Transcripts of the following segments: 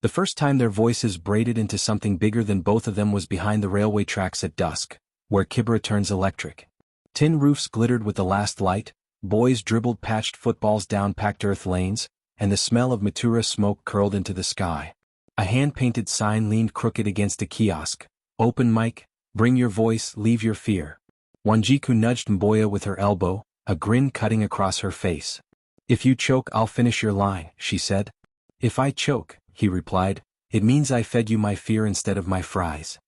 The first time their voices braided into something bigger than both of them was behind the railway tracks at dusk, where Kibera turns electric. Tin roofs glittered with the last light, boys dribbled patched footballs down packed earth lanes, and the smell of Matura smoke curled into the sky. A hand-painted sign leaned crooked against a kiosk. Open mic, bring your voice, leave your fear. Wanjiku nudged Mboya with her elbow, a grin cutting across her face. If you choke, I'll finish your line, she said. If I choke, he replied, it means I fed you my fear instead of my fries.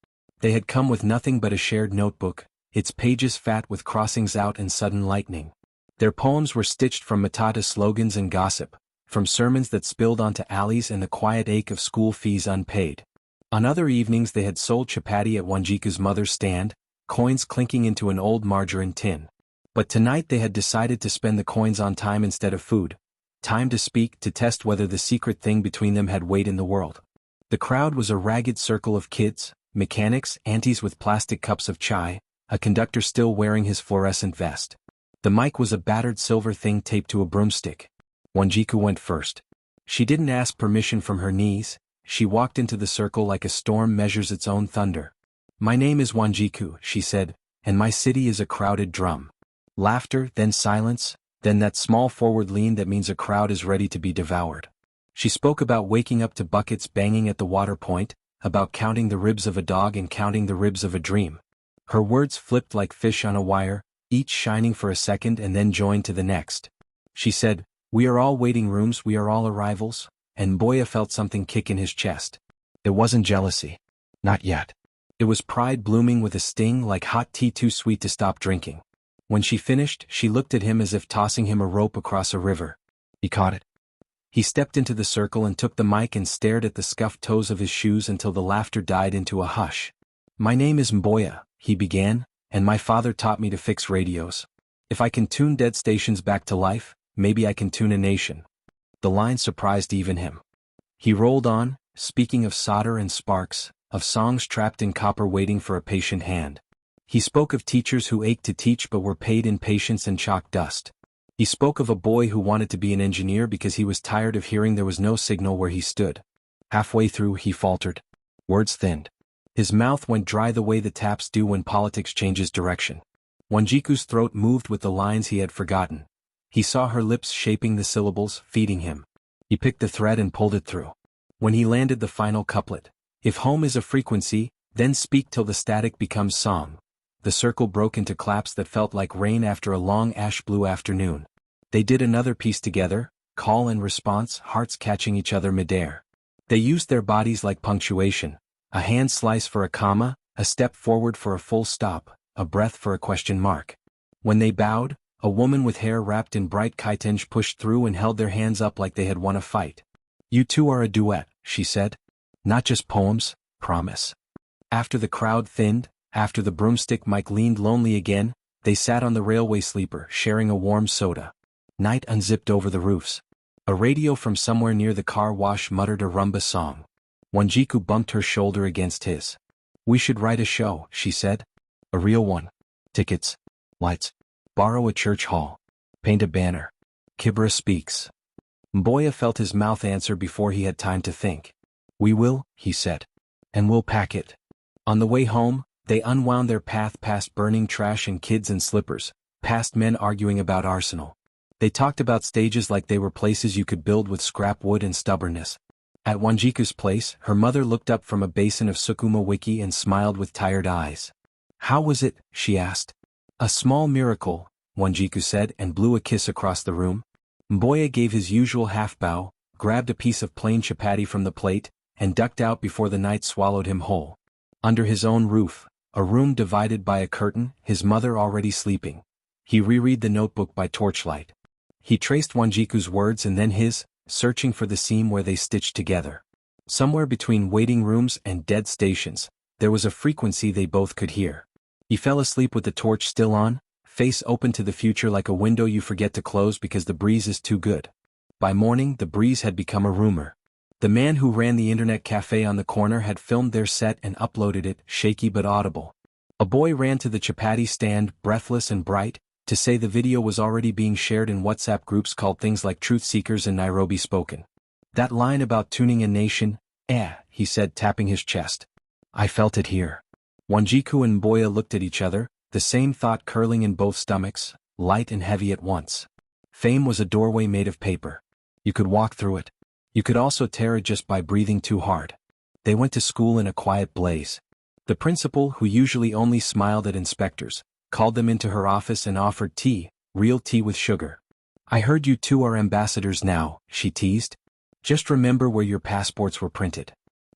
They had come with nothing but a shared notebook, its pages fat with crossings out and sudden lightning. Their poems were stitched from Matata slogans and gossip, from sermons that spilled onto alleys and the quiet ache of school fees unpaid. On other evenings they had sold chapati at Wanjiku's mother's stand, coins clinking into an old margarine tin. But tonight they had decided to spend the coins on time instead of food. Time to speak, to test whether the secret thing between them had weight in the world. The crowd was a ragged circle of kids, mechanics, aunties with plastic cups of chai, a conductor still wearing his fluorescent vest. The mic was a battered silver thing taped to a broomstick. Wanjiku went first. She didn't ask permission from her knees, she walked into the circle like a storm measures its own thunder. My name is Wanjiku, she said, and my city is a crowded drum. Laughter, then silence, then that small forward lean that means a crowd is ready to be devoured. She spoke about waking up to buckets banging at the water point, about counting the ribs of a dog and counting the ribs of a dream. Her words flipped like fish on a wire, each shining for a second and then joined to the next. She said, we are all waiting rooms, we are all arrivals, and Mboya felt something kick in his chest. It wasn't jealousy. Not yet. It was pride blooming with a sting like hot tea too sweet to stop drinking. When she finished, she looked at him as if tossing him a rope across a river. He caught it. He stepped into the circle and took the mic and stared at the scuffed toes of his shoes until the laughter died into a hush. My name is Mboya, he began, and my father taught me to fix radios. If I can tune dead stations back to life, maybe I can tune a nation. The line surprised even him. He rolled on, speaking of solder and sparks, of songs trapped in copper waiting for a patient hand. He spoke of teachers who ached to teach but were paid in patience and chalk dust. He spoke of a boy who wanted to be an engineer because he was tired of hearing there was no signal where he stood. Halfway through he faltered. Words thinned. His mouth went dry the way the taps do when politics changes direction. Wanjiku's throat moved with the lines he had forgotten. He saw her lips shaping the syllables, feeding him. He picked the thread and pulled it through. When he landed the final couplet, if home is a frequency, then speak till the static becomes song. The circle broke into claps that felt like rain after a long ash-blue afternoon. They did another piece together, call and response, hearts catching each other midair. They used their bodies like punctuation, a hand slice for a comma, a step forward for a full stop, a breath for a question mark. When they bowed, a woman with hair wrapped in bright kitenge pushed through and held their hands up like they had won a fight. You two are a duet, she said. Not just poems, promise. After the crowd thinned, after the broomstick mic leaned lonely again, they sat on the railway sleeper, sharing a warm soda. Night unzipped over the roofs. A radio from somewhere near the car wash muttered a rumba song. Wanjiku bumped her shoulder against his. We should write a show, she said. A real one. Tickets. Lights. Borrow a church hall. Paint a banner. Kibera speaks. Mboya felt his mouth answer before he had time to think. We will, he said. And we'll pack it. On the way home, they unwound their path past burning trash and kids in slippers, past men arguing about Arsenal. They talked about stages like they were places you could build with scrap wood and stubbornness. At Wanjiku's place, her mother looked up from a basin of sukuma wiki and smiled with tired eyes. How was it? She asked. A small miracle, Wanjiku said and blew a kiss across the room. Mboya gave his usual half-bow, grabbed a piece of plain chapati from the plate, and ducked out before the night swallowed him whole. Under his own roof, a room divided by a curtain, his mother already sleeping. He reread the notebook by torchlight. He traced Wanjiku's words and then his, searching for the seam where they stitched together. Somewhere between waiting rooms and dead stations, there was a frequency they both could hear. He fell asleep with the torch still on, face open to the future like a window you forget to close because the breeze is too good. By morning, the breeze had become a rumor. The man who ran the internet cafe on the corner had filmed their set and uploaded it, shaky but audible. A boy ran to the chapati stand, breathless and bright, to say the video was already being shared in WhatsApp groups called things like Truth Seekers and Nairobi Spoken. That line about tuning a nation, He said, tapping his chest. I felt it here. Wanjiku and Mboya looked at each other, the same thought curling in both stomachs, light and heavy at once. Fame was a doorway made of paper. You could walk through it. You could also tear it just by breathing too hard. They went to school in a quiet blaze. The principal, who usually only smiled at inspectors, called them into her office and offered tea, real tea with sugar. I heard you two are ambassadors now, she teased. Just remember where your passports were printed.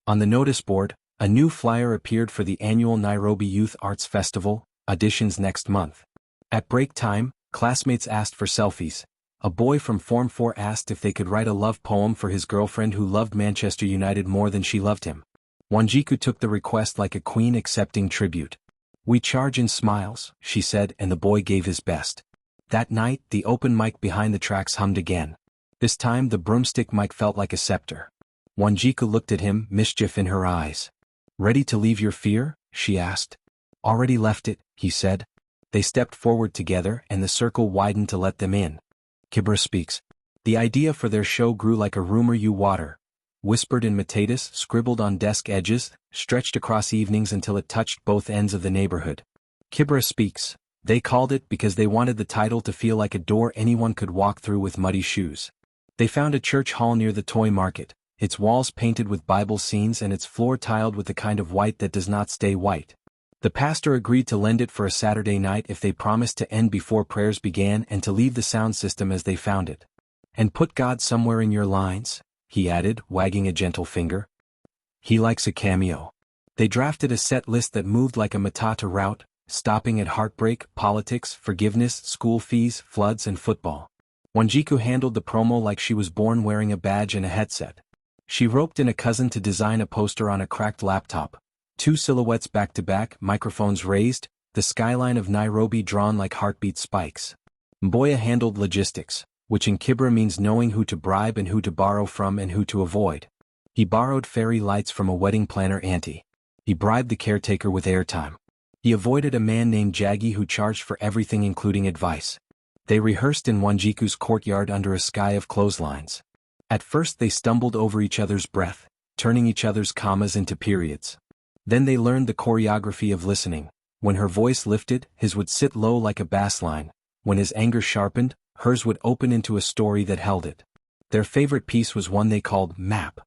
On the notice board, a new flyer appeared for the annual Nairobi Youth Arts Festival, auditions next month. At break time, classmates asked for selfies. A boy from Form 4 asked if they could write a love poem for his girlfriend who loved Manchester United more than she loved him. Wanjiku took the request like a queen accepting tribute. We charge in smiles, she said, and the boy gave his best. That night, the open mic behind the tracks hummed again. This time the broomstick mic felt like a scepter. Wanjiku looked at him, mischief in her eyes. Ready to leave your fear? She asked. Already left it, he said. They stepped forward together and the circle widened to let them in. Kibera speaks. The idea for their show grew like a rumor you water. Whispered in metatus, scribbled on desk edges, stretched across evenings until it touched both ends of the neighborhood. Kibera speaks. They called it because they wanted the title to feel like a door anyone could walk through with muddy shoes. They found a church hall near the toy market, its walls painted with Bible scenes and its floor tiled with the kind of white that does not stay white. The pastor agreed to lend it for a Saturday night if they promised to end before prayers began and to leave the sound system as they found it. And put God somewhere in your lines, he added, wagging a gentle finger. He likes a cameo. They drafted a set list that moved like a matata route, stopping at heartbreak, politics, forgiveness, school fees, floods and football. Wanjiku handled the promo like she was born wearing a badge and a headset. She roped in a cousin to design a poster on a cracked laptop. Two silhouettes back-to-back, microphones raised, the skyline of Nairobi drawn like heartbeat spikes. Mboya handled logistics, which in Kibera means knowing who to bribe and who to borrow from and who to avoid. He borrowed fairy lights from a wedding planner auntie. He bribed the caretaker with airtime. He avoided a man named Jaggy who charged for everything including advice. They rehearsed in Wanjiku's courtyard under a sky of clotheslines. At first they stumbled over each other's breath, turning each other's commas into periods. Then they learned the choreography of listening. When her voice lifted, his would sit low like a bass line. When his anger sharpened, hers would open into a story that held it. Their favorite piece was one they called Map.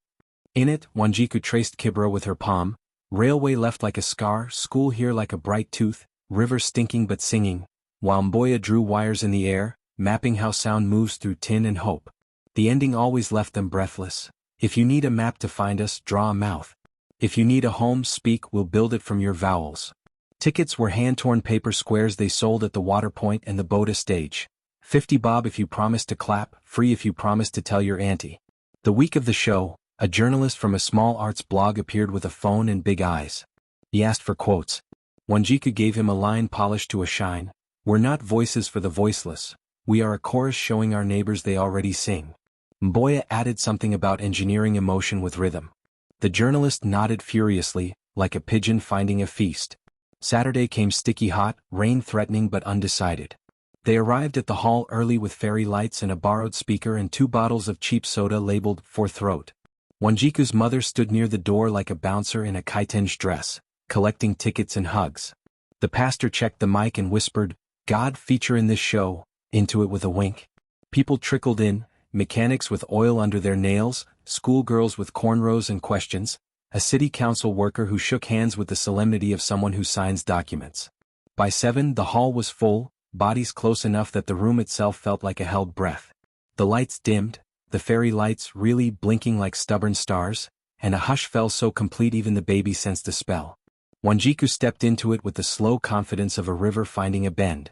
In it, Wanjiku traced Kibera with her palm. Railway left like a scar, school here like a bright tooth, river stinking but singing, while Mboya drew wires in the air, mapping how sound moves through tin and hope. The ending always left them breathless. If you need a map to find us, draw a mouth. If you need a home, speak, we'll build it from your vowels. Tickets were hand-torn paper squares they sold at the water point and the Boda stage. 50 bob if you promise to clap, free if you promise to tell your auntie. The week of the show, a journalist from a small arts blog appeared with a phone and big eyes. He asked for quotes. Wanjiku gave him a line polished to a shine. We're not voices for the voiceless. We are a chorus showing our neighbors they already sing. Mboya added something about engineering emotion with rhythm. The journalist nodded furiously, like a pigeon finding a feast. Saturday came sticky hot, rain threatening but undecided. They arrived at the hall early with fairy lights and a borrowed speaker and 2 bottles of cheap soda labeled for throat. Wanjiku's mother stood near the door like a bouncer in a kitenge dress, collecting tickets and hugs. The pastor checked the mic and whispered, God feature in this show, into it with a wink. People trickled in, mechanics with oil under their nails, schoolgirls with cornrows and questions, a city council worker who shook hands with the solemnity of someone who signs documents. By 7 the hall was full, bodies close enough that the room itself felt like a held breath. The lights dimmed, the fairy lights really blinking like stubborn stars, and a hush fell so complete even the baby sensed a spell. Wanjiku stepped into it with the slow confidence of a river finding a bend.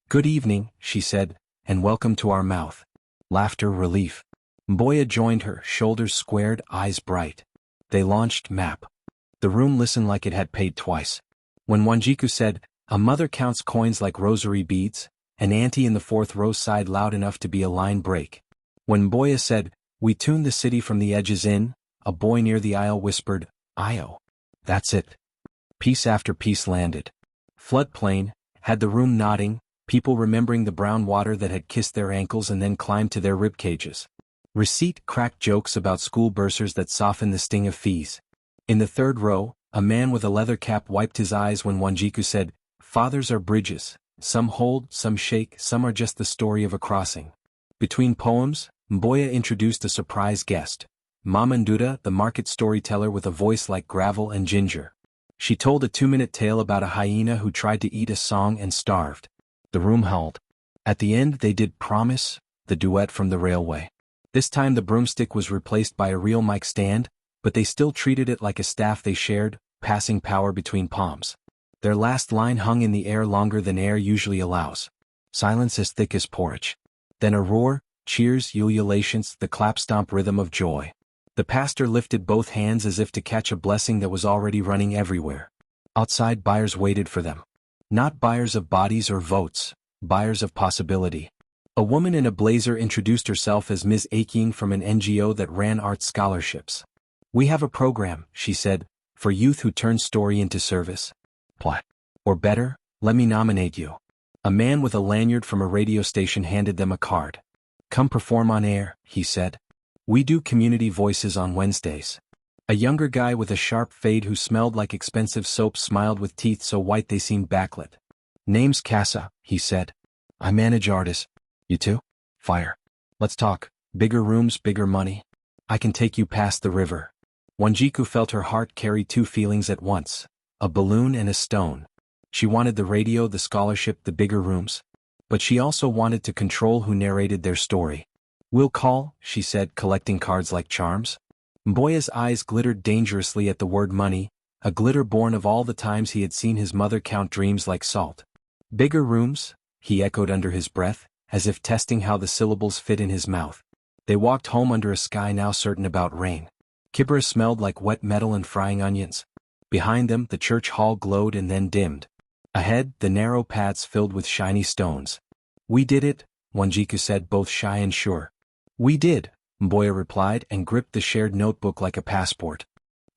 Good evening, she said, and welcome to our mouth. Laughter, relief. Mboya joined her, shoulders squared, eyes bright. They launched Map. The room listened like it had paid twice. When Wanjiku said, a mother counts coins like rosary beads, an auntie in the 4th row sighed loud enough to be a line break. When Mboya said, we tuned the city from the edges in, a boy near the aisle whispered, Io. That's it. Piece after piece landed. Floodplain, had the room nodding, people remembering the brown water that had kissed their ankles and then climbed to their rib cages. Receipt cracked jokes about school bursars that soften the sting of fees. In the third row, a man with a leather cap wiped his eyes when Wanjiku said, "Fathers are bridges. Some hold, some shake, some are just the story of a crossing." Between poems, Mboya introduced a surprise guest. Mama Ndura, the market storyteller with a voice like gravel and ginger. She told a 2-minute tale about a hyena who tried to eat a song and starved. The room howled. At the end they did Promise, the duet from the railway. This time the broomstick was replaced by a real mic stand, but they still treated it like a staff they shared, passing power between palms. Their last line hung in the air longer than air usually allows. Silence as thick as porridge. Then a roar, cheers, ululations, the clap-stomp rhythm of joy. The pastor lifted both hands as if to catch a blessing that was already running everywhere. Outside buyers waited for them. Not buyers of bodies or votes, buyers of possibility. A woman in a blazer introduced herself as Ms. Aking from an NGO that ran art scholarships. "We have a program," she said, "for youth who turn story into service. What? Or better, let me nominate you." A man with a lanyard from a radio station handed them a card. "Come perform on air," he said. "We do community voices on Wednesdays." A younger guy with a sharp fade who smelled like expensive soap smiled with teeth so white they seemed backlit. "Name's Casa," he said. "I manage artists. You too? Fire. Let's talk. Bigger rooms, bigger money. I can take you past the river." Wanjiku felt her heart carry two feelings at once, a balloon and a stone. She wanted the radio, the scholarship, the bigger rooms. But she also wanted to control who narrated their story. "We'll call," she said, collecting cards like charms. Mboya's eyes glittered dangerously at the word money, a glitter born of all the times he had seen his mother count dreams like salt. "Bigger rooms," he echoed under his breath, as if testing how the syllables fit in his mouth. They walked home under a sky now certain about rain. Kibera smelled like wet metal and frying onions. Behind them, the church hall glowed and then dimmed. Ahead, the narrow paths filled with shiny stones. "We did it," Wanjiku said, both shy and sure. "We did," Mboya replied and gripped the shared notebook like a passport.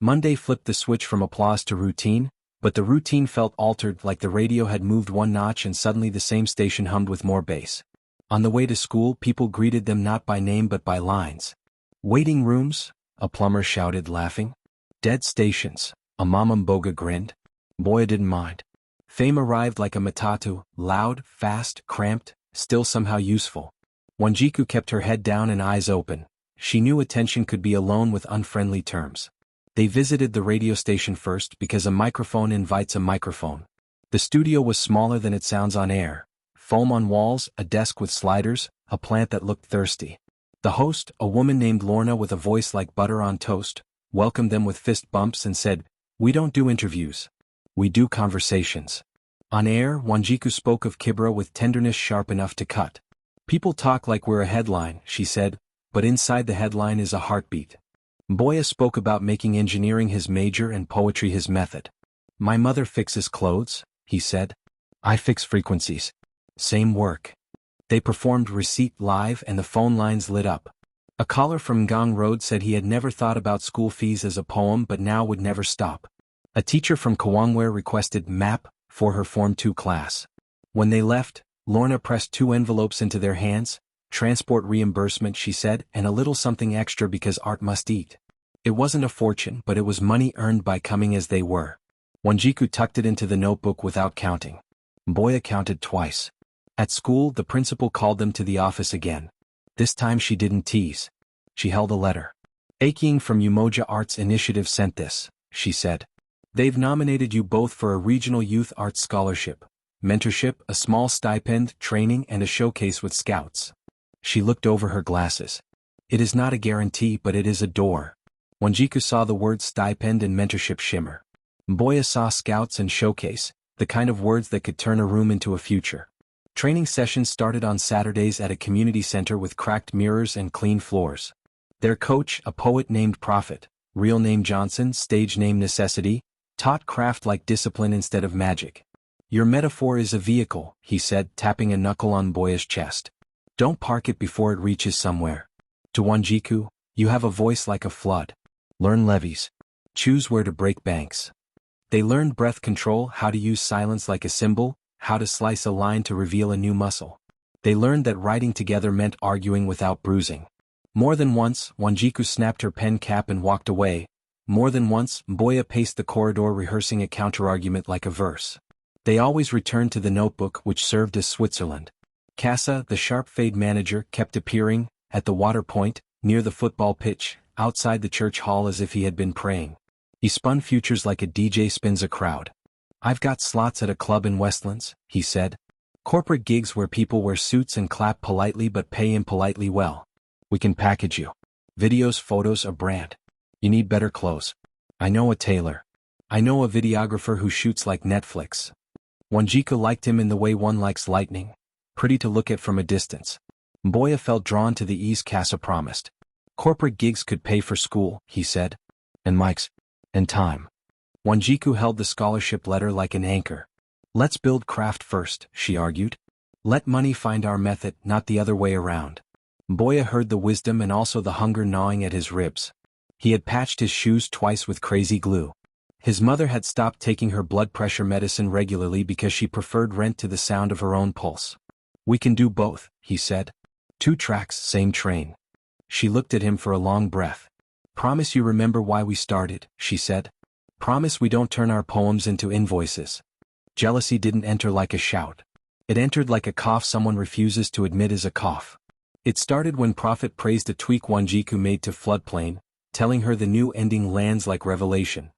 Monday flipped the switch from applause to routine, but the routine felt altered, like the radio had moved one notch and suddenly the same station hummed with more bass. On the way to school, people greeted them not by name but by lines. "Waiting rooms," a plumber shouted, laughing. "Dead stations," a Mama Mboga grinned. Mboya didn't mind. Fame arrived like a matatu, loud, fast, cramped, still somehow useful. Wanjiku kept her head down and eyes open. She knew attention could be a loan with unfriendly terms. They visited the radio station first because a microphone invites a microphone. The studio was smaller than it sounds on air. Foam on walls, a desk with sliders, a plant that looked thirsty. The host, a woman named Lorna with a voice like butter on toast, welcomed them with fist bumps and said, "We don't do interviews. We do conversations." On air, Wanjiku spoke of Kibera with tenderness sharp enough to cut. "People talk like we're a headline," she said, "but inside the headline is a heartbeat." Mboya spoke about making engineering his major and poetry his method. "My mother fixes clothes," he said. "I fix frequencies. Same work." They performed Receipt live and the phone lines lit up. A caller from Ngong Road said he had never thought about school fees as a poem but now would never stop. A teacher from Kawangware requested MAP for her Form 2 class. When they left, Lorna pressed 2 envelopes into their hands, transport reimbursement, she said, and a little something extra because art must eat. It wasn't a fortune, but it was money earned by coming as they were. Wanjiku tucked it into the notebook without counting. Mboya counted twice. At school, the principal called them to the office again. This time she didn't tease. She held a letter. "Aking from Umoja Arts Initiative sent this," she said. "They've nominated you both for a regional youth arts scholarship, mentorship, a small stipend, training, and a showcase with scouts." She looked over her glasses. "It is not a guarantee, but it is a door." Wanjiku saw the words stipend and mentorship shimmer. Mboya saw scouts and showcase, the kind of words that could turn a room into a future. Training sessions started on Saturdays at a community center with cracked mirrors and clean floors. Their coach, a poet named Prophet, real name Johnson, stage name Necessity, taught craft like discipline instead of magic. "Your metaphor is a vehicle," he said, tapping a knuckle on Mboya's chest. "Don't park it before it reaches somewhere. To Wanjiku, you have a voice like a flood. Learn levees. Choose where to break banks." They learned breath control, how to use silence like a symbol, how to slice a line to reveal a new muscle. They learned that writing together meant arguing without bruising. More than once, Wanjiku snapped her pen cap and walked away. More than once, Mboya paced the corridor rehearsing a counterargument like a verse. They always returned to the notebook which served as Switzerland. Casa, the sharp-fade manager, kept appearing, at the water point, near the football pitch, outside the church hall as if he had been praying. He spun futures like a DJ spins a crowd. "I've got slots at a club in Westlands," he said. "Corporate gigs where people wear suits and clap politely but pay impolitely well. We can package you. Videos, photos, a brand. You need better clothes. I know a tailor. I know a videographer who shoots like Netflix." Wanjiku liked him in the way one likes lightning, pretty to look at from a distance. Mboya felt drawn to the ease Casa promised. Corporate gigs could pay for school, he said. And mics. And time. Wanjiku held the scholarship letter like an anchor. "Let's build craft first," she argued. "Let money find our method, not the other way around." Mboya heard the wisdom and also the hunger gnawing at his ribs. He had patched his shoes twice with crazy glue. His mother had stopped taking her blood pressure medicine regularly because she preferred rent to the sound of her own pulse. "We can do both," he said. "2 tracks, same train." She looked at him for a long breath. "Promise you remember why we started," she said. "Promise we don't turn our poems into invoices." Jealousy didn't enter like a shout. It entered like a cough someone refuses to admit is a cough. It started when Prophet praised a tweak Wanjiku made to Floodplain, telling her the new ending lands like revelation.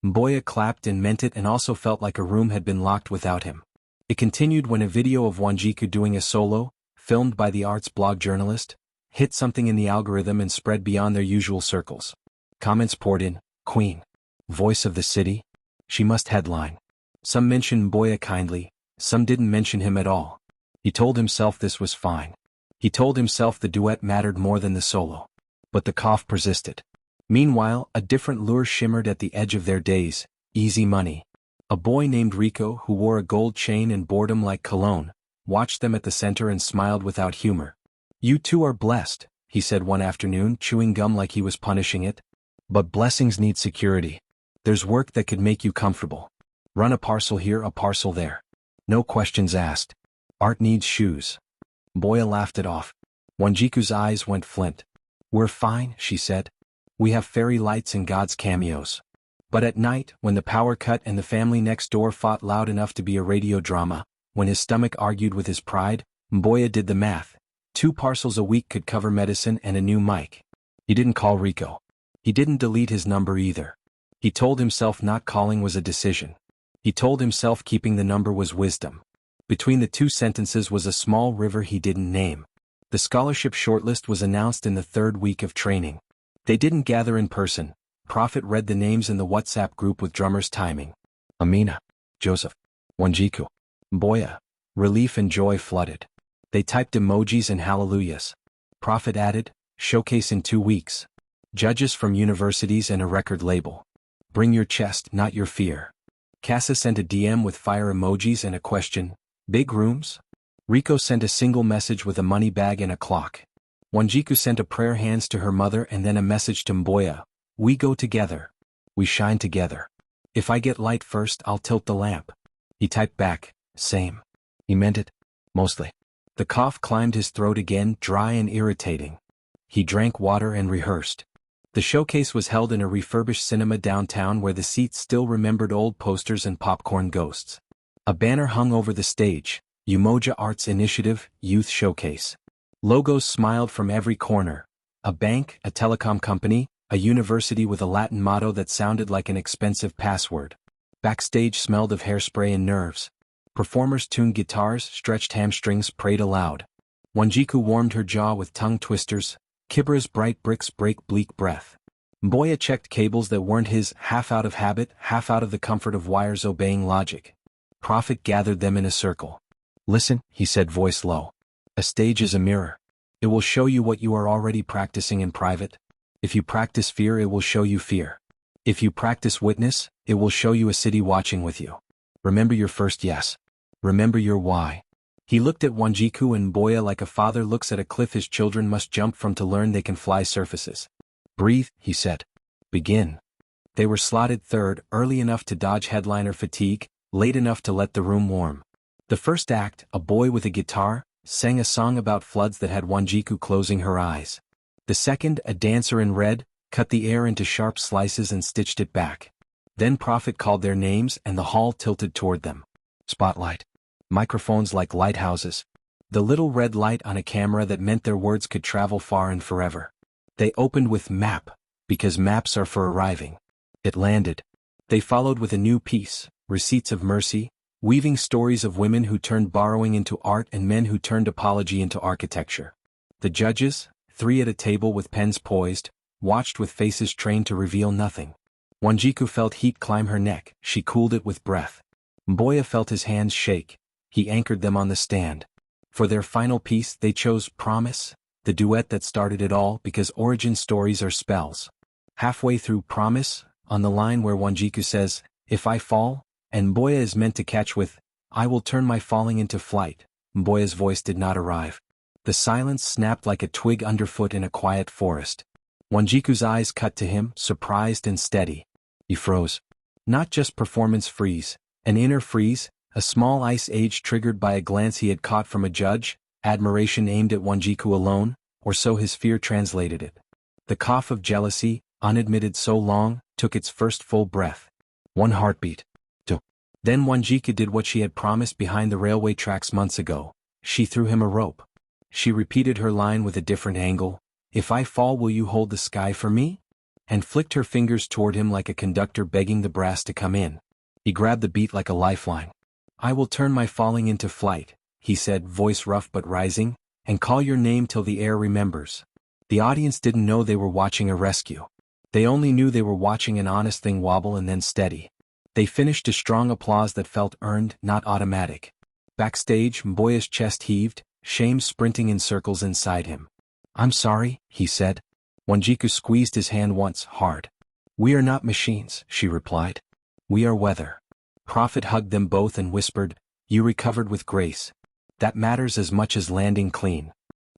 Mboya clapped and meant it and also felt like a room had been locked without him. It continued when a video of Wanjiku doing a solo, filmed by the arts blog journalist, hit something in the algorithm and spread beyond their usual circles. Comments poured in. "Queen. Voice of the city. She must headline." Some mentioned Mboya kindly, some didn't mention him at all. He told himself this was fine. He told himself the duet mattered more than the solo. But the cough persisted. Meanwhile, a different lure shimmered at the edge of their days: easy money. A boy named Rico, who wore a gold chain and boredom like cologne, watched them at the center and smiled without humor. "You two are blessed," he said one afternoon, chewing gum like he was punishing it. "But blessings need security. There's work that could make you comfortable. Run a parcel here, a parcel there. No questions asked. Art needs shoes." Mboya laughed it off. Wanjiku's eyes went flint. "We're fine," she said. "We have fairy lights and God's cameos." But at night, when the power cut and the family next door fought loud enough to be a radio drama, when his stomach argued with his pride, Mboya did the math. 2 parcels a week could cover medicine and a new mic. He didn't call Rico. He didn't delete his number either. He told himself not calling was a decision. He told himself keeping the number was wisdom. Between the 2 sentences was a small river he didn't name. The scholarship shortlist was announced in the 3rd week of training. They didn't gather in person. Prophet read the names in the WhatsApp group with drummer's timing. Amina. Joseph. Wanjiku. Mboya. Relief and joy flooded. They typed emojis and hallelujahs. Prophet added, "Showcase in 2 weeks. Judges from universities and a record label. Bring your chest, not your fear." Casa sent a DM with fire emojis and a question. "Big rooms?" Rico sent a single message with a money bag and a clock. Wanjiku sent a prayer hands to her mother and then a message to Mboya. "We go together. We shine together. If I get light first, I'll tilt the lamp." He typed back, "Same." He meant it. Mostly. The cough climbed his throat again, dry and irritating. He drank water and rehearsed. The showcase was held in a refurbished cinema downtown where the seats still remembered old posters and popcorn ghosts. A banner hung over the stage, Umoja Arts Initiative, Youth Showcase. Logos smiled from every corner. A bank, a telecom company, a university with a Latin motto that sounded like an expensive password. Backstage smelled of hairspray and nerves. Performers tuned guitars, stretched hamstrings, prayed aloud. Wanjiku warmed her jaw with tongue twisters. Kibera's bright bricks break bleak breath. Mboya checked cables that weren't his, half out of habit, half out of the comfort of wires obeying logic. Prophet gathered them in a circle. "Listen," he said, voice low. "A stage is a mirror. It will show you what you are already practicing in private. If you practice fear, it will show you fear. If you practice witness, it will show you a city watching with you. Remember your first yes. Remember your why." He looked at Wanjiku and Mboya like a father looks at a cliff his children must jump from to learn they can fly surfaces. "Breathe," he said. "Begin." They were slotted third, early enough to dodge headliner fatigue, late enough to let the room warm. The first act, a boy with a guitar, sang a song about floods that had Wanjiku closing her eyes. The second, a dancer in red, cut the air into sharp slices and stitched it back. Then Prophet called their names and the hall tilted toward them. Spotlight. Microphones like lighthouses. The little red light on a camera that meant their words could travel far and forever. They opened with map, because maps are for arriving. It landed. They followed with a new piece, Receipts of Mercy, weaving stories of women who turned borrowing into art and men who turned apology into architecture. The judges, 3 at a table with pens poised, watched with faces trained to reveal nothing. Wanjiku felt heat climb her neck, she cooled it with breath. Mboya felt his hands shake, he anchored them on the stand. For their final piece they chose Promise, the duet that started it all because origin stories are spells. Halfway through Promise, on the line where Wanjiku says, "If I fall," and Mboya is meant to catch with, "I will turn my falling into flight," Mboya's voice did not arrive. The silence snapped like a twig underfoot in a quiet forest. Wanjiku's eyes cut to him, surprised and steady. He froze. Not just performance freeze, an inner freeze, a small ice age triggered by a glance he had caught from a judge, admiration aimed at Wanjiku alone, or so his fear translated it. The cough of jealousy, unadmitted so long, took its first full breath. 1 heartbeat. 2. Then Wanjiku did what she had promised behind the railway tracks months ago. She threw him a rope. She repeated her line with a different angle. "If I fall, will you hold the sky for me?" And flicked her fingers toward him like a conductor begging the brass to come in. He grabbed the beat like a lifeline. "I will turn my falling into flight," he said, voice rough but rising, "and call your name till the air remembers." The audience didn't know they were watching a rescue. They only knew they were watching an honest thing wobble and then steady. They finished to strong applause that felt earned, not automatic. Backstage, Mboya's chest heaved, shame sprinting in circles inside him. "I'm sorry," he said. Wanjiku squeezed his hand once, hard. "We are not machines," she replied. "We are weather." Prophet hugged them both and whispered, "You recovered with grace. That matters as much as landing clean."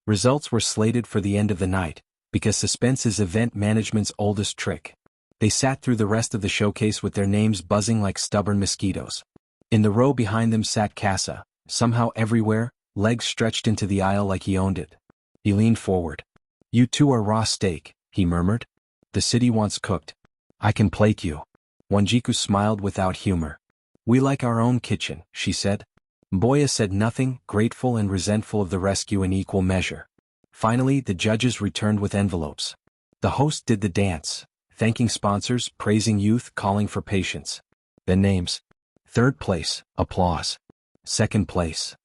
Results were slated for the end of the night, because suspense is event management's oldest trick. They sat through the rest of the showcase with their names buzzing like stubborn mosquitoes. In the row behind them sat Casa, somehow everywhere, legs stretched into the aisle like he owned it. He leaned forward. "You two are raw steak," he murmured. "The city wants cooked. I can plate you." Wanjiku smiled without humor. "We like our own kitchen," she said. Mboya said nothing, grateful and resentful of the rescue in equal measure. Finally, the judges returned with envelopes. The host did the dance, thanking sponsors, praising youth, calling for patience. Then names. 3rd place, applause. 2nd place.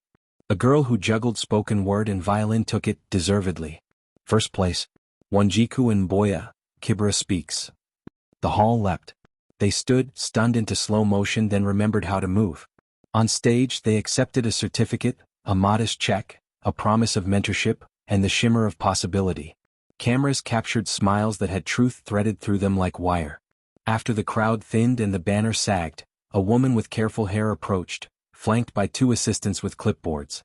A girl who juggled spoken word and violin took it, deservedly. 1st place. Wanjiku and Mboya, Kibera speaks. The hall leapt. They stood, stunned into slow motion, then remembered how to move. On stage, they accepted a certificate, a modest check, a promise of mentorship, and the shimmer of possibility. Cameras captured smiles that had truth threaded through them like wire. After the crowd thinned and the banner sagged, a woman with careful hair approached, flanked by 2 assistants with clipboards.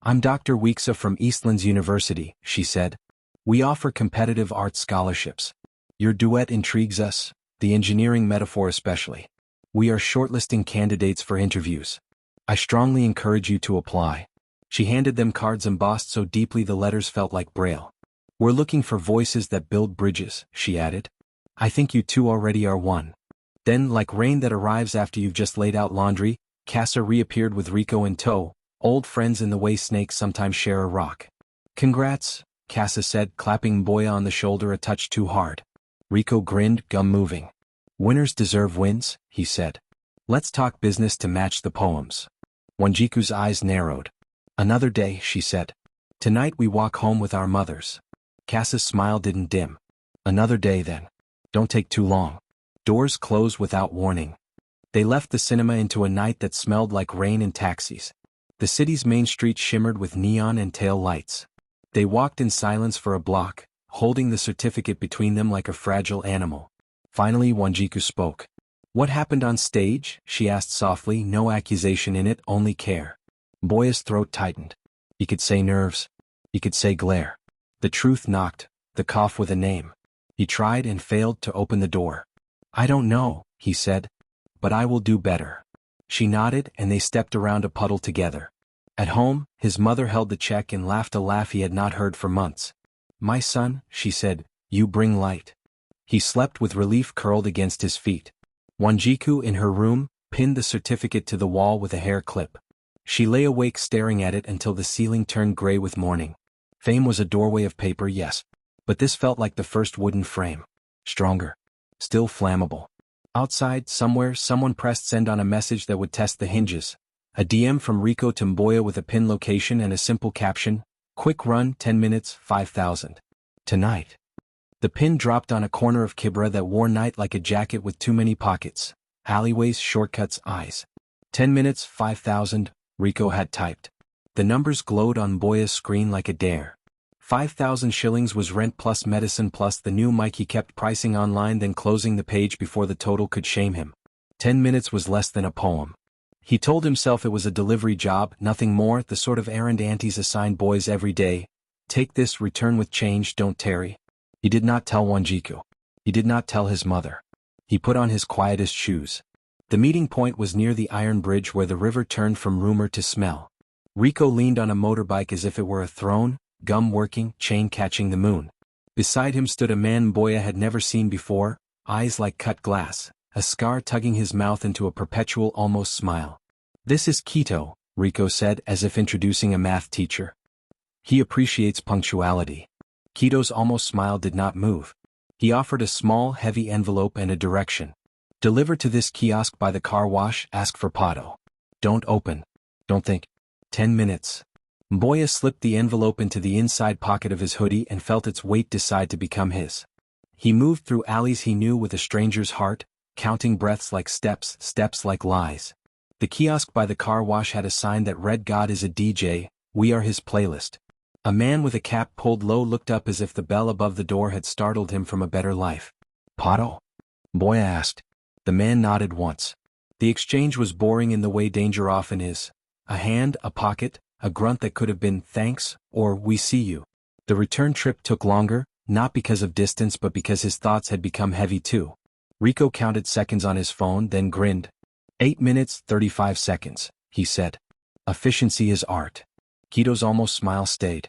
"I'm Dr. Weeksa from Eastlands University," she said. "We offer competitive art scholarships. Your duet intrigues us, the engineering metaphor especially. We are shortlisting candidates for interviews. I strongly encourage you to apply." She handed them cards embossed so deeply the letters felt like braille. "We're looking for voices that build bridges," she added. "I think you two already are one." Then, like rain that arrives after you've just laid out laundry, Casa reappeared with Rico in tow, old friends in the way snakes sometimes share a rock. "Congrats," Casa said, clapping Mboya on the shoulder a touch too hard. Rico grinned, gum moving. "Winners deserve wins," he said. "Let's talk business to match the poems." Wanjiku's eyes narrowed. "Another day," she said. "Tonight we walk home with our mothers." Casa's smile didn't dim. "Another day then. Don't take too long." Doors closed without warning. They left the cinema into a night that smelled like rain and taxis. The city's main street shimmered with neon and tail lights. They walked in silence for a block, holding the certificate between them like a fragile animal. Finally Wanjiku spoke. "What happened on stage?" she asked softly, no accusation in it, only care. Mboya's throat tightened. He could say nerves. He could say glare. The truth knocked, the cough with a name. He tried and failed to open the door. "I don't know," he said. "But I will do better." She nodded and they stepped around a puddle together. At home, his mother held the check and laughed a laugh he had not heard for months. "My son," she said, "you bring light." He slept with relief curled against his feet. Wanjiku, in her room, pinned the certificate to the wall with a hair clip. She lay awake staring at it until the ceiling turned gray with morning. Fame was a doorway of paper, yes. But this felt like the first wooden frame. Stronger. Still flammable. Outside, somewhere, someone pressed send on a message that would test the hinges. A DM from Rico to Mboya with a pin location and a simple caption, "Quick run, 10 minutes, 5,000. Tonight." The pin dropped on a corner of Kibera that wore night like a jacket with too many pockets. Alleyways, shortcuts, eyes. 10 minutes, 5,000, Rico had typed. The numbers glowed on Mboya's screen like a dare. 5,000 shillings was rent plus medicine plus the new mic he kept pricing online, then closing the page before the total could shame him. 10 minutes was less than a poem. He told himself it was a delivery job, nothing more, the sort of errand aunties assign boys every day. Take this, return with change, don't tarry. He did not tell Wanjiku. He did not tell his mother. He put on his quietest shoes. The meeting point was near the iron bridge where the river turned from rumor to smell. Rico leaned on a motorbike as if it were a throne, gum working, chain catching the moon. Beside him stood a man Mboya had never seen before, eyes like cut glass, a scar tugging his mouth into a perpetual almost smile. "This is Quito," Rico said as if introducing a math teacher. "He appreciates punctuality." Quito's almost smile did not move. He offered a small, heavy envelope and a direction. "Deliver to this kiosk by the car wash, ask for Pato. Don't open. Don't think. 10 minutes. Mboya slipped the envelope into the inside pocket of his hoodie and felt its weight decide to become his. He moved through alleys he knew with a stranger's heart, counting breaths like steps, steps like lies. The kiosk by the car wash had a sign that read, "God is a DJ, we are his playlist." A man with a cap pulled low looked up as if the bell above the door had startled him from a better life. "Pato?" Mboya asked. The man nodded once. The exchange was boring in the way danger often is. A hand, a pocket, a grunt that could have been, "Thanks," or "We see you." The return trip took longer, not because of distance but because his thoughts had become heavy too. Rico counted seconds on his phone, then grinned. 8 minutes, 35 seconds, he said. Efficiency is art. Quito's almost smile stayed.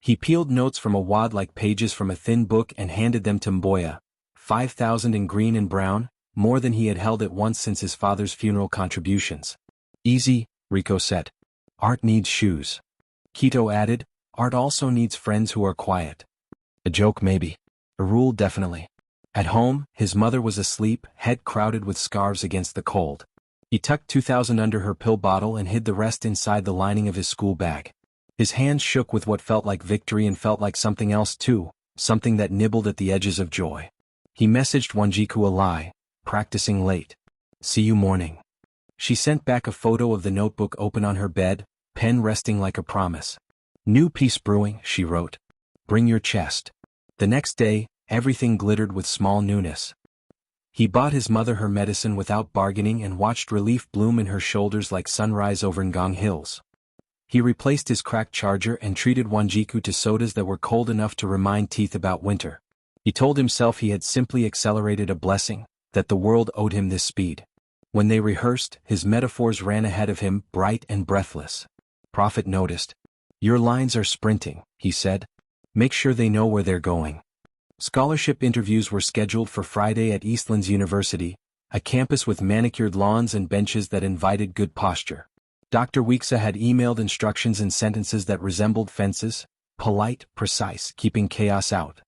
He peeled notes from a wad like pages from a thin book and handed them to Mboya. 5,000 in green and brown, more than he had held at once since his father's funeral contributions. "Easy," Rico said. "Art needs shoes." Quito added, "Art also needs friends who are quiet." A joke maybe. A rule definitely. At home, his mother was asleep, head crowded with scarves against the cold. He tucked 2,000 under her pill bottle and hid the rest inside the lining of his school bag. His hands shook with what felt like victory and felt like something else too, something that nibbled at the edges of joy. He messaged Wanjiku a lie, "Practicing late. See you morning." She sent back a photo of the notebook open on her bed, pen resting like a promise. "New piece brewing," she wrote. "Bring your chest." The next day, everything glittered with small newness. He bought his mother her medicine without bargaining and watched relief bloom in her shoulders like sunrise over Ngong Hills. He replaced his cracked charger and treated Wanjiku to sodas that were cold enough to remind teeth about winter. He told himself he had simply accelerated a blessing, that the world owed him this speed. When they rehearsed, his metaphors ran ahead of him, bright and breathless. Prophet noticed. "Your lines are sprinting," he said. "Make sure they know where they're going." Scholarship interviews were scheduled for Friday at Eastlands University, a campus with manicured lawns and benches that invited good posture. Dr. Weeksa had emailed instructions in sentences that resembled fences, polite, precise, keeping chaos out.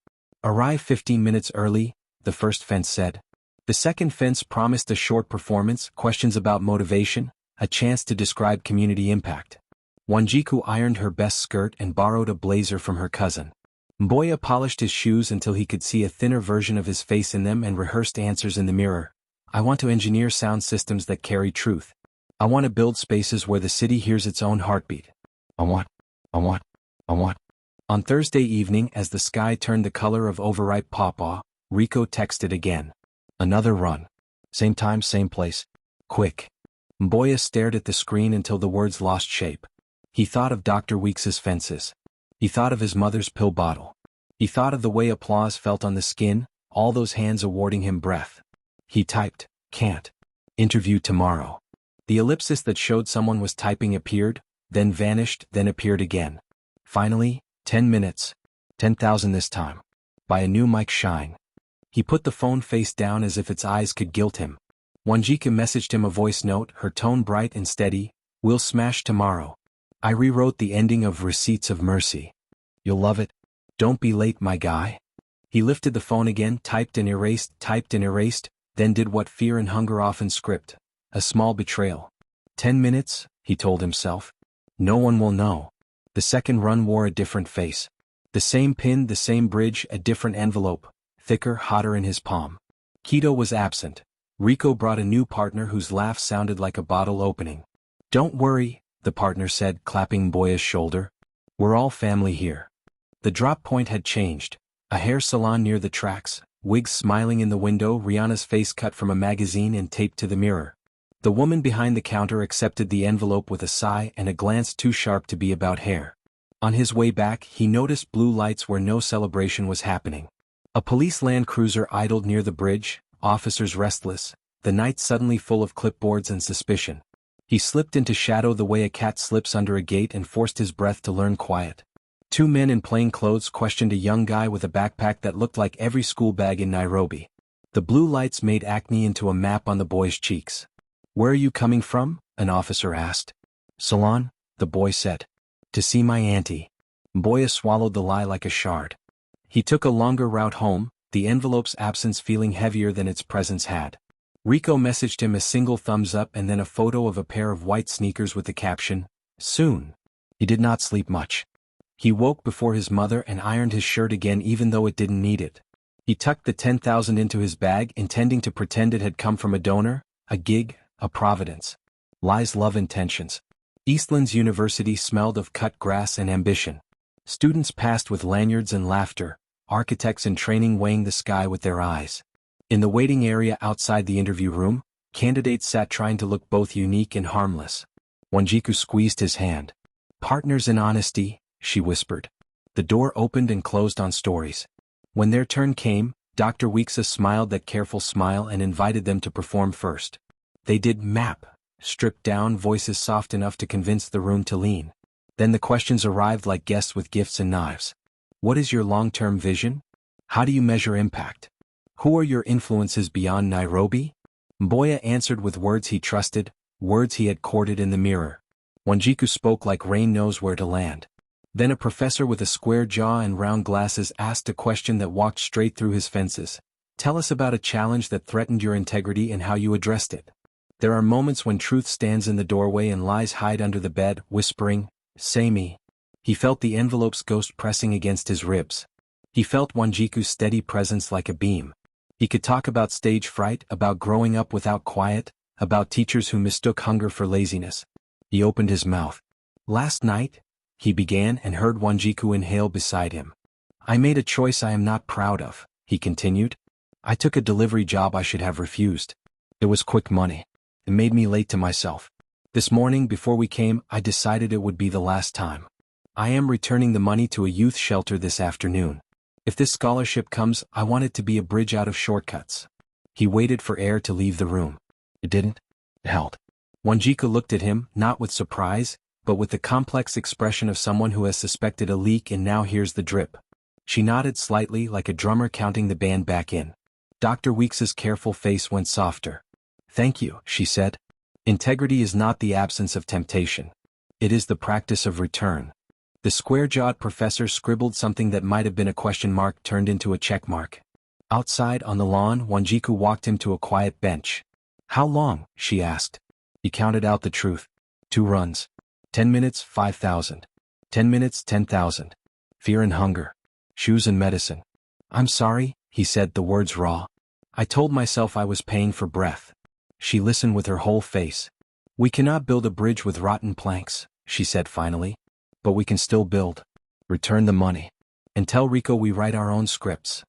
"Arrive 15 minutes early," the first fence said. The second fence promised a short performance, questions about motivation, a chance to describe community impact. Wanjiku ironed her best skirt and borrowed a blazer from her cousin. Mboya polished his shoes until he could see a thinner version of his face in them and rehearsed answers in the mirror. "I want to engineer sound systems that carry truth. I want to build spaces where the city hears its own heartbeat. I want. On Thursday evening, as the sky turned the color of overripe pawpaw, Rico texted again. "Another run. Same time, same place. Quick." Mboya stared at the screen until the words lost shape. He thought of Dr. Weeks's fences. He thought of his mother's pill bottle. He thought of the way applause felt on the skin, all those hands awarding him breath. He typed, "Can't. Interview tomorrow." The ellipsis that showed someone was typing appeared, then vanished, then appeared again. Finally, 10 minutes. 10,000 this time. By a new mic shine. He put the phone face down as if its eyes could guilt him. Wanjiku messaged him a voice note, her tone bright and steady. We'll smash tomorrow. I rewrote the ending of Receipts of Mercy. You'll love it. Don't be late, my guy. He lifted the phone again, typed and erased, then did what fear and hunger often script. A small betrayal. 10 minutes, he told himself. No one will know. The second run wore a different face. The same pin, the same bridge, a different envelope. Thicker, hotter in his palm. Keto was absent. Rico brought a new partner whose laugh sounded like a bottle opening. Don't worry, the partner said, clapping Mboya's shoulder. We're all family here. The drop point had changed. A hair salon near the tracks, wigs smiling in the window, Rihanna's face cut from a magazine and taped to the mirror. The woman behind the counter accepted the envelope with a sigh and a glance too sharp to be about hair. On his way back, he noticed blue lights where no celebration was happening. A police Land Cruiser idled near the bridge, officers restless, the night suddenly full of clipboards and suspicion. He slipped into shadow the way a cat slips under a gate and forced his breath to learn quiet. 2 men in plain clothes questioned a young guy with a backpack that looked like every school bag in Nairobi. The blue lights made acne into a map on the boy's cheeks. Where are you coming from? An officer asked. Salon, the boy said. To see my auntie. Mboya swallowed the lie like a shard. He took a longer route home, the envelope's absence feeling heavier than its presence had. Rico messaged him a single thumbs up and then a photo of a pair of white sneakers with the caption, soon. He did not sleep much. He woke before his mother and ironed his shirt again even though it didn't need it. He tucked the 10,000 into his bag, intending to pretend it had come from a donor, a gig, a providence. Lies love intentions. Eastland's University smelled of cut grass and ambition. Students passed with lanyards and laughter, architects in training weighing the sky with their eyes. In the waiting area outside the interview room, candidates sat trying to look both unique and harmless. Wanjiku squeezed his hand. Partners in honesty, she whispered. The door opened and closed on stories. When their turn came, Dr. Weeksa smiled that careful smile and invited them to perform first. They did map, stripped down, voices soft enough to convince the room to lean. Then the questions arrived like guests with gifts and knives. What is your long-term vision? How do you measure impact? Who are your influences beyond Nairobi? Mboya answered with words he trusted, words he had courted in the mirror. Wanjiku spoke like rain knows where to land. Then a professor with a square jaw and round glasses asked a question that walked straight through his fences. Tell us about a challenge that threatened your integrity and how you addressed it. There are moments when truth stands in the doorway and lies hide under the bed, whispering, say me. He felt the envelope's ghost pressing against his ribs. He felt Wanjiku's steady presence like a beam. He could talk about stage fright, about growing up without quiet, about teachers who mistook hunger for laziness. He opened his mouth. Last night, he began and heard Wanjiku inhale beside him. I made a choice I am not proud of, he continued. I took a delivery job I should have refused. It was quick money. It made me late to myself. This morning before we came, I decided it would be the last time. I am returning the money to a youth shelter this afternoon. If this scholarship comes, I want it to be a bridge out of shortcuts. He waited for air to leave the room. It didn't. It held. Wanjiku looked at him, not with surprise, but with the complex expression of someone who has suspected a leak and now hears the drip. She nodded slightly like a drummer counting the band back in. Dr. Weeks's careful face went softer. Thank you, she said. Integrity is not the absence of temptation. It is the practice of return. The square-jawed professor scribbled something that might have been a question mark turned into a check mark. Outside on the lawn, Wanjiku walked him to a quiet bench. How long? She asked. He counted out the truth. 2 runs. 10 minutes, 5,000. 10 minutes, 10,000. Fear and hunger. Shoes and medicine. I'm sorry, he said, the words raw. I told myself I was paying for breath. She listened with her whole face. We cannot build a bridge with rotten planks, she said finally. But we can still build. Return the money. And tell Rico we write our own scripts.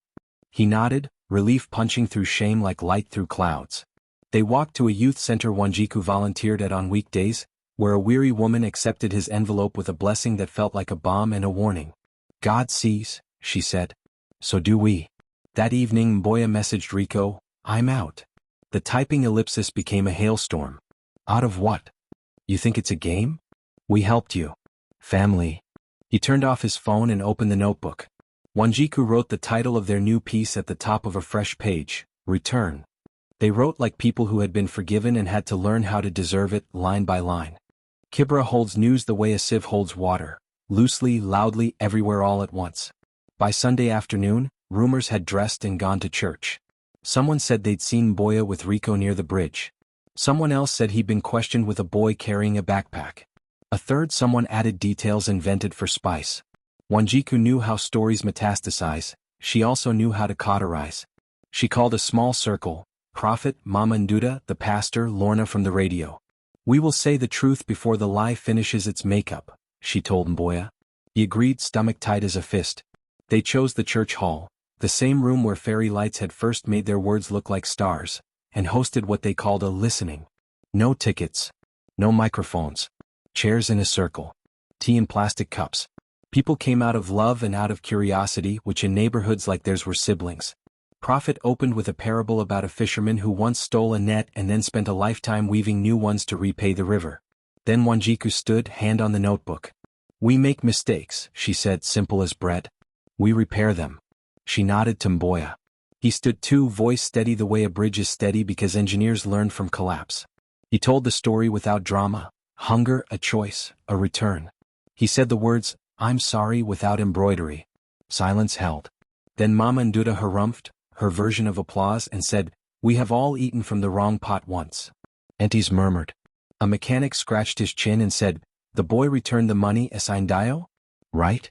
He nodded, relief punching through shame like light through clouds. They walked to a youth center Wanjiku volunteered at on weekdays, where a weary woman accepted his envelope with a blessing that felt like a bomb and a warning. God sees, she said. So do we. That evening Mboya messaged Rico, I'm out. The typing ellipsis became a hailstorm. Out of what? You think it's a game? We helped you. Family. He turned off his phone and opened the notebook. Wanjiku wrote the title of their new piece at the top of a fresh page, Return. They wrote like people who had been forgiven and had to learn how to deserve it, line by line. Kibera holds news the way a sieve holds water, loosely, loudly, everywhere all at once. By Sunday afternoon, rumors had dressed and gone to church. Someone said they'd seen Mboya with Rico near the bridge. Someone else said he'd been questioned with a boy carrying a backpack. A third someone added details invented for spice. Wanjiku knew how stories metastasize, she also knew how to cauterize. She called a small circle, Prophet, Mama Nduta, the pastor, Lorna from the radio. "We will say the truth before the lie finishes its makeup," she told Mboya. He agreed, stomach tight as a fist. They chose the church hall, the same room where fairy lights had first made their words look like stars, and hosted what they called a listening. No tickets. No microphones. Chairs in a circle. Tea in plastic cups. People came out of love and out of curiosity, which in neighborhoods like theirs were siblings. Prophet opened with a parable about a fisherman who once stole a net and then spent a lifetime weaving new ones to repay the river. Then Wanjiku stood, hand on the notebook. "We make mistakes," she said, simple as bread. "We repair them." She nodded to Mboya. He stood too, voice steady the way a bridge is steady because engineers learn from collapse. He told the story without drama, hunger, a choice, a return. He said the words, "I'm sorry," without embroidery. Silence held. Then Mama Nduta harumphed, her version of applause, and said, "We have all eaten from the wrong pot once." Aunties murmured. A mechanic scratched his chin and said, "The boy returned the money, Asindayo? Right?"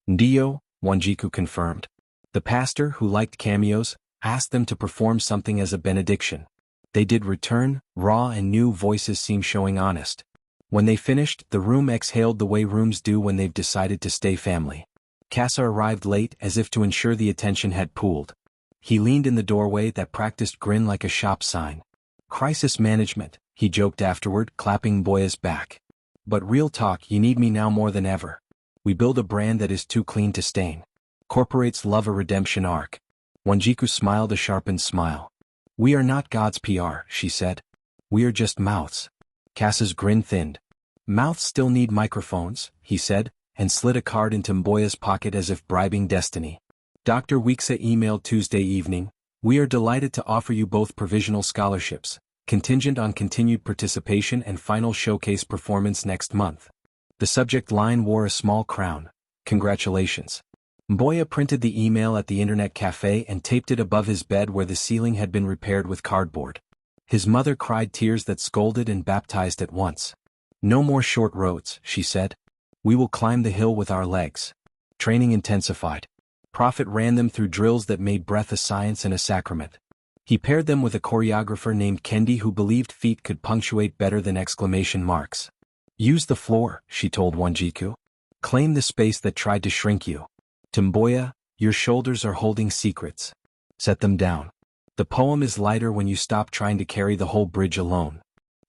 "Ndio," Wanjiku confirmed. The pastor, who liked cameos, asked them to perform something as a benediction. They did return, raw and new voices seemed showing honest. When they finished, the room exhaled the way rooms do when they've decided to stay family. Casa arrived late as if to ensure the attention had pooled. He leaned in the doorway, that practiced grin like a shop sign. "Crisis management," he joked afterward, clapping Mboya's back. "But real talk, you need me now more than ever. We build a brand that is too clean to stain. Corporates love a redemption arc." Wanjiku smiled a sharpened smile. "We are not God's PR," she said. "We are just mouths." Casa's grin thinned. "Mouths still need microphones," he said, and slid a card into Mboya's pocket as if bribing destiny. Dr. Weeksa emailed Tuesday evening, "We are delighted to offer you both provisional scholarships, contingent on continued participation and final showcase performance next month." The subject line wore a small crown. "Congratulations." Mboya printed the email at the internet cafe and taped it above his bed where the ceiling had been repaired with cardboard. His mother cried tears that scolded and baptized at once. "No more short roads," she said. "We will climb the hill with our legs." Training intensified. Prophet ran them through drills that made breath a science and a sacrament. He paired them with a choreographer named Kendi who believed feet could punctuate better than exclamation marks. "Use the floor," she told Wanjiku. "Claim the space that tried to shrink you." To Mboya, "Your shoulders are holding secrets. Set them down. The poem is lighter when you stop trying to carry the whole bridge alone."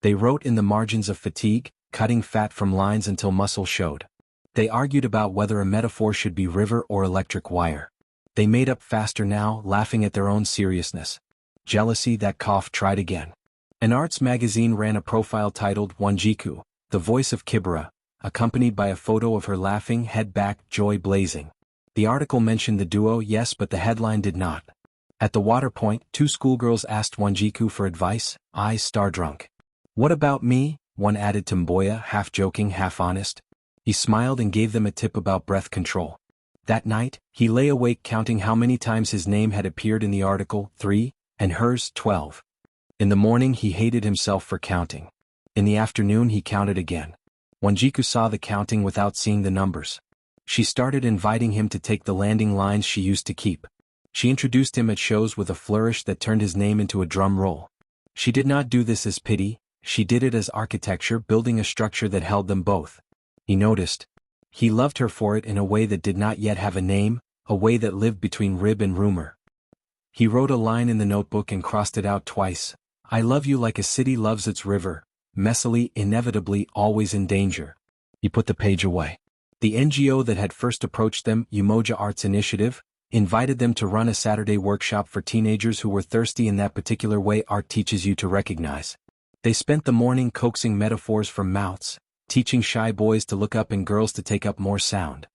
They wrote in the margins of fatigue, cutting fat from lines until muscle showed. They argued about whether a metaphor should be river or electric wire. They made up faster now, laughing at their own seriousness. Jealousy, that cough tried again. An arts magazine ran a profile titled Wanjiku, the voice of Kibera, accompanied by a photo of her laughing, head back, joy blazing. The article mentioned the duo, yes, but the headline did not. At the water point, two schoolgirls asked Wanjiku for advice, eyes star-drunk. "What about me?" one added to Mboya, half joking, half honest. He smiled and gave them a tip about breath control. That night, he lay awake counting how many times his name had appeared in the article, 3, and hers, 12. In the morning he hated himself for counting. In the afternoon he counted again. Wanjiku saw the counting without seeing the numbers. She started inviting him to take the landing lines she used to keep. She introduced him at shows with a flourish that turned his name into a drum roll. She did not do this as pity, she did it as architecture, building a structure that held them both. He noticed. He loved her for it in a way that did not yet have a name, a way that lived between rib and rumor. He wrote a line in the notebook and crossed it out twice. "I love you like a city loves its river, messily, inevitably, always in danger." He put the page away. The NGO that had first approached them, Umoja Arts Initiative, invited them to run a Saturday workshop for teenagers who were thirsty in that particular way art teaches you to recognize. They spent the morning coaxing metaphors from mouths, teaching shy boys to look up and girls to take up more sound.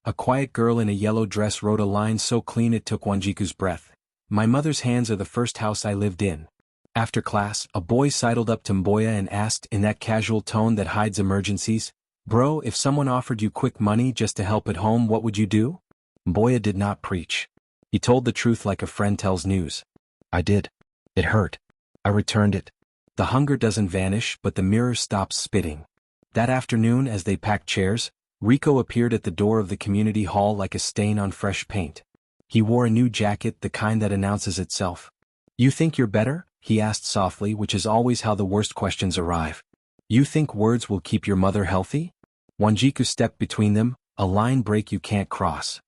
A quiet girl in a yellow dress wrote a line so clean it took Wanjiku's breath. My mother's hands are the first house I lived in. After class, a boy sidled up to Mboya and asked in that casual tone that hides emergencies, "Bro, if someone offered you quick money just to help at home, what would you do?" Mboya did not preach. He told the truth like a friend tells news. I did. It hurt. I returned it. The hunger doesn't vanish, but the mirror stops spitting. That afternoon, as they packed chairs, Rico appeared at the door of the community hall like a stain on fresh paint. He wore a new jacket, the kind that announces itself. You think you're better? He asked softly, which is always how the worst questions arrive. You think words will keep your mother healthy? Wanjiku stepped between them, a line break you can't cross.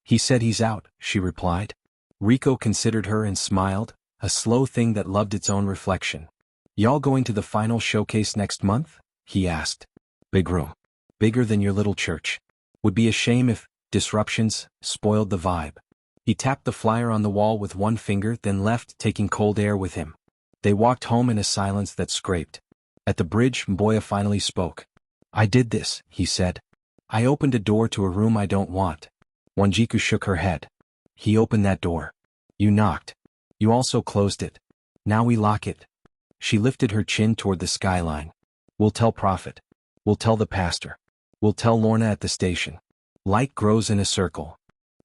He said he's out, she replied. Rico considered her and smiled, a slow thing that loved its own reflection. Y'all going to the final showcase next month? He asked. Big room. Bigger than your little church. Would be a shame if disruptions spoiled the vibe. He tapped the flyer on the wall with one finger, then left, taking cold air with him. They walked home in a silence that scraped. At the bridge, Mboya finally spoke. I did this, he said. I opened a door to a room I don't want. Wanjiku shook her head. He opened that door. You knocked. You also closed it. Now we lock it. She lifted her chin toward the skyline. We'll tell Prophet. We'll tell the pastor. We'll tell Lorna at the station. Light grows in a circle.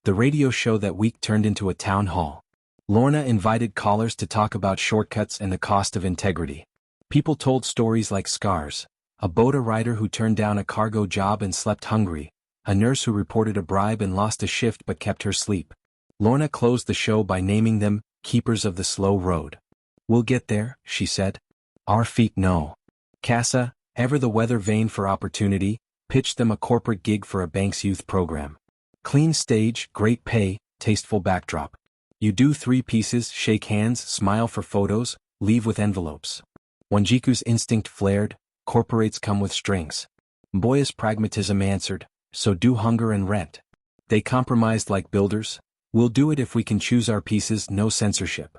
The radio show that week turned into a town hall. Lorna invited callers to talk about shortcuts and the cost of integrity. People told stories like scars. A boda rider who turned down a cargo job and slept hungry. A nurse who reported a bribe and lost a shift but kept her sleep. Lorna closed the show by naming them keepers of the slow road. We'll get there, she said. Our feet know. Casa, ever the weather vane for opportunity, pitched them a corporate gig for a bank's youth program. Clean stage, great pay, tasteful backdrop. You do 3 pieces, shake hands, smile for photos, leave with envelopes. Wanjiku's instinct flared, corporates come with strings. Mboya's pragmatism answered, so do hunger and rent. They compromised like builders. We'll do it if we can choose our pieces, no censorship.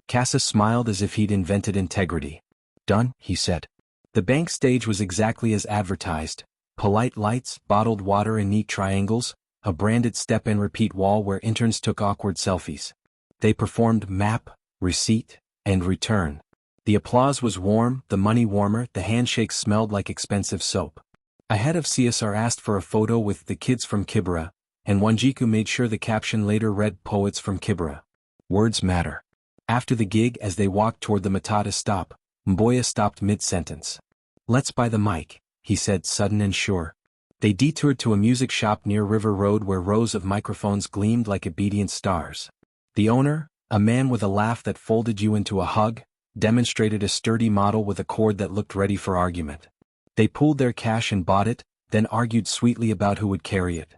Casa smiled as if he'd invented integrity. Done, he said. The bank stage was exactly as advertised. Polite lights, bottled water in neat triangles, a branded step-and-repeat wall where interns took awkward selfies. They performed map, receipt, and return. The applause was warm, the money warmer, the handshakes smelled like expensive soap. A head of CSR asked for a photo with the kids from Kibera, and Wanjiku made sure the caption later read Poets from Kibera. Words matter. After the gig, as they walked toward the Matata stop, Mboya stopped mid-sentence. Let's buy the mic, he said, sudden and sure. They detoured to a music shop near River Road where rows of microphones gleamed like obedient stars. The owner, a man with a laugh that folded you into a hug, demonstrated a sturdy model with a cord that looked ready for argument. They pooled their cash and bought it, then argued sweetly about who would carry it.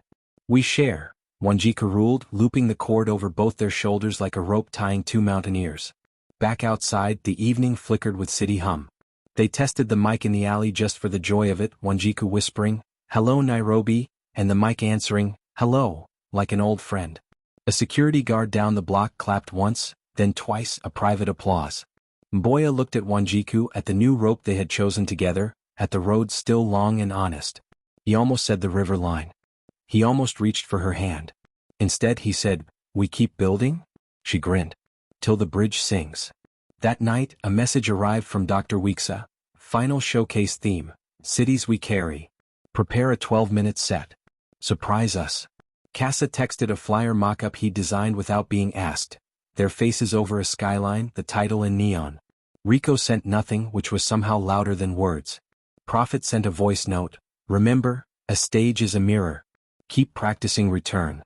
We share, Wanjiku ruled, looping the cord over both their shoulders like a rope tying 2 mountaineers. Back outside, the evening flickered with city hum. They tested the mic in the alley just for the joy of it, Wanjiku whispering, "Hello Nairobi," and the mic answering, "Hello," like an old friend. A security guard down the block clapped once, then twice, a private applause. Mboya looked at Wanjiku, at the new rope they had chosen together, at the road still long and honest. He almost said the river line. He almost reached for her hand. Instead he said, "We keep building?" She grinned. "Till the bridge sings." That night, a message arrived from Dr. Weeksa. Final showcase theme, Cities We Carry. Prepare a 12-minute set. Surprise us. Casa texted a flyer mock-up he'd designed without being asked. Their faces over a skyline, the title in neon. Rico sent nothing, which was somehow louder than words. Prophet sent a voice note. Remember, a stage is a mirror. Keep practicing return.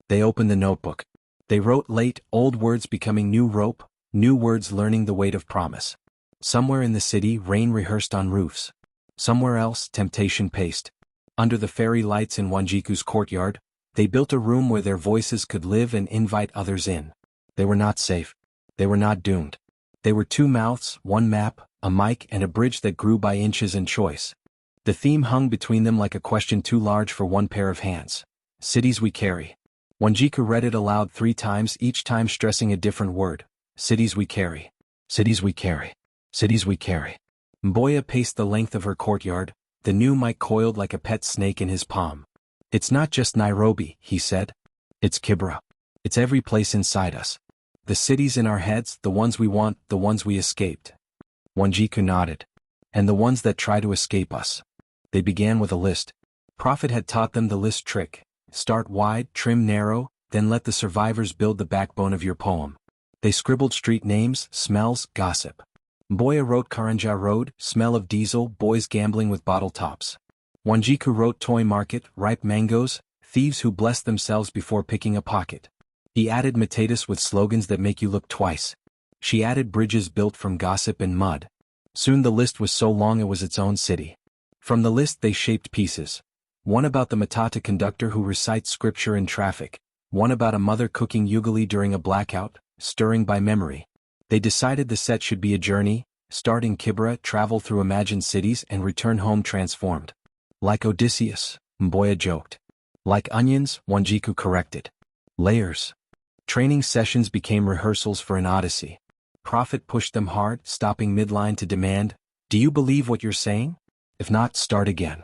They opened the notebook. They wrote late, old words becoming new rope, new words learning the weight of promise. Somewhere in the city, rain rehearsed on roofs. Somewhere else, temptation paced. Under the fairy lights in Wanjiku's courtyard, they built a room where their voices could live and invite others in. They were not safe. They were not doomed. They were 2 mouths, 1 map, a mic and a bridge that grew by inches and choice. The theme hung between them like a question too large for 1 pair of hands. Cities we carry. Wanjiku read it aloud 3 times, each time stressing a different word. Cities we carry. Cities we carry. Cities we carry. Mboya paced the length of her courtyard, the new mic coiled like a pet snake in his palm. It's not just Nairobi, he said. It's Kibera. It's every place inside us. The cities in our heads, the ones we want, the ones we escaped. Wanjiku nodded. And the ones that try to escape us. They began with a list. Prophet had taught them the list trick. Start wide, trim narrow, then let the survivors build the backbone of your poem. They scribbled street names, smells, gossip. Mboya wrote Karanja Road, smell of diesel, boys gambling with bottle tops. Wanjiku wrote Toy Market, ripe mangoes, thieves who bless themselves before picking a pocket. He added Matatus with slogans that make you look twice. She added bridges built from gossip and mud. Soon the list was so long it was its own city. From the list they shaped pieces. One about the Matata conductor who recites scripture in traffic. One about a mother cooking ugali during a blackout, stirring by memory. They decided the set should be a journey, start in Kibera, travel through imagined cities and return home transformed. Like Odysseus, Mboya joked. Like onions, Wanjiku corrected. Layers. Training sessions became rehearsals for an odyssey. Prophet pushed them hard, stopping midline to demand, "Do you believe what you're saying? If not, start again."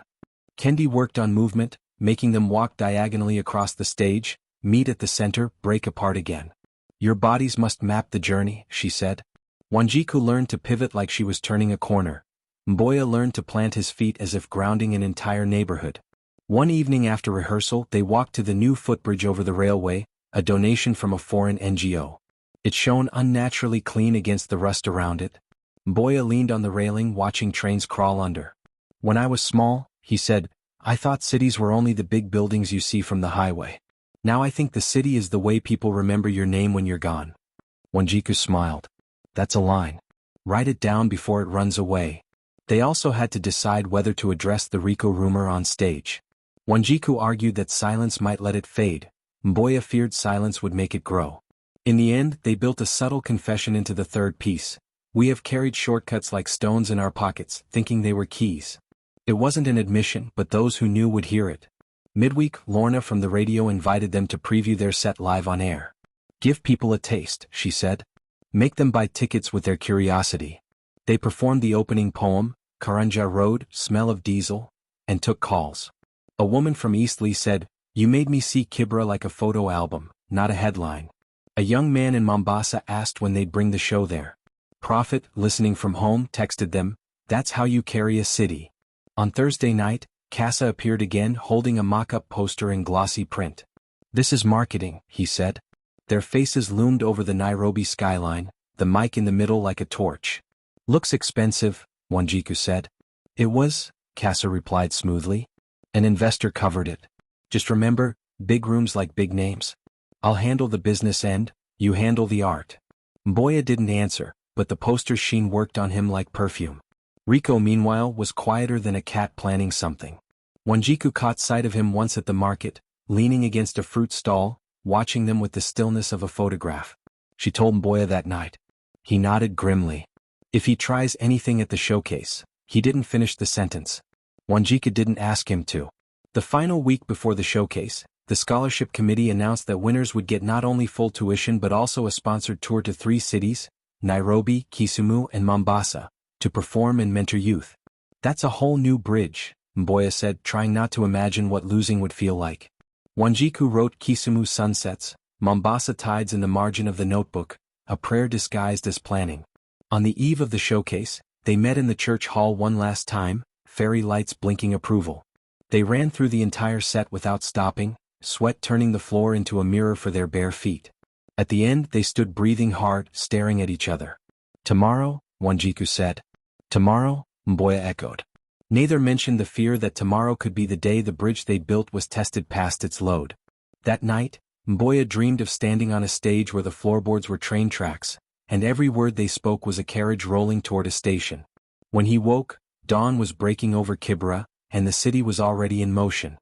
Kendi worked on movement, making them walk diagonally across the stage, meet at the center, break apart again. "Your bodies must map the journey," she said. Wanjiku learned to pivot like she was turning a corner. Mboya learned to plant his feet as if grounding an entire neighborhood. One evening after rehearsal, they walked to the new footbridge over the railway, a donation from a foreign NGO. It shone unnaturally clean against the rust around it. Mboya leaned on the railing watching trains crawl under. "When I was small," he said, "I thought cities were only the big buildings you see from the highway. Now I think the city is the way people remember your name when you're gone." Wanjiku smiled. "That's a line. Write it down before it runs away." They also had to decide whether to address the Rico rumor on stage. Wanjiku argued that silence might let it fade. Mboya feared silence would make it grow. In the end, they built a subtle confession into the third piece. "We have carried shortcuts like stones in our pockets, thinking they were keys." It wasn't an admission, but those who knew would hear it. Midweek, Lorna from the radio invited them to preview their set live on air. "Give people a taste," she said. "Make them buy tickets with their curiosity." They performed the opening poem, Karanja Road, Smell of Diesel, and took calls. A woman from Eastleigh said, "You made me see Kibera like a photo album, not a headline." A young man in Mombasa asked when they'd bring the show there. Prophet, listening from home, texted them, "That's how you carry a city." On Thursday night, Casa appeared again holding a mock-up poster in glossy print. "This is marketing," he said. Their faces loomed over the Nairobi skyline, the mic in the middle like a torch. "Looks expensive," Wanjiku said. "It was," Casa replied smoothly. "An investor covered it. Just remember, big rooms like big names. I'll handle the business end, you handle the art." Mboya didn't answer, but the poster's sheen worked on him like perfume. Rico, meanwhile, was quieter than a cat planning something. Wanjiku caught sight of him once at the market, leaning against a fruit stall, watching them with the stillness of a photograph. She told Mboya that night. He nodded grimly. "If he tries anything at the showcase." He didn't finish the sentence. Wanjiku didn't ask him to. The final week before the showcase, the scholarship committee announced that winners would get not only full tuition but also a sponsored tour to 3 cities, Nairobi, Kisumu, and Mombasa, to perform and mentor youth. "That's a whole new bridge," Mboya said, trying not to imagine what losing would feel like. Wanjiku wrote Kisumu sunsets, Mombasa tides in the margin of the notebook, a prayer disguised as planning. On the eve of the showcase, they met in the church hall one last time, fairy lights blinking approval. They ran through the entire set without stopping, sweat turning the floor into a mirror for their bare feet. At the end, they stood breathing hard, staring at each other. "Tomorrow," Wanjiku said. "Tomorrow," Mboya echoed. Neither mentioned the fear that tomorrow could be the day the bridge they built was tested past its load. That night, Mboya dreamed of standing on a stage where the floorboards were train tracks, and every word they spoke was a carriage rolling toward a station. When he woke, dawn was breaking over Kibera, and the city was already in motion.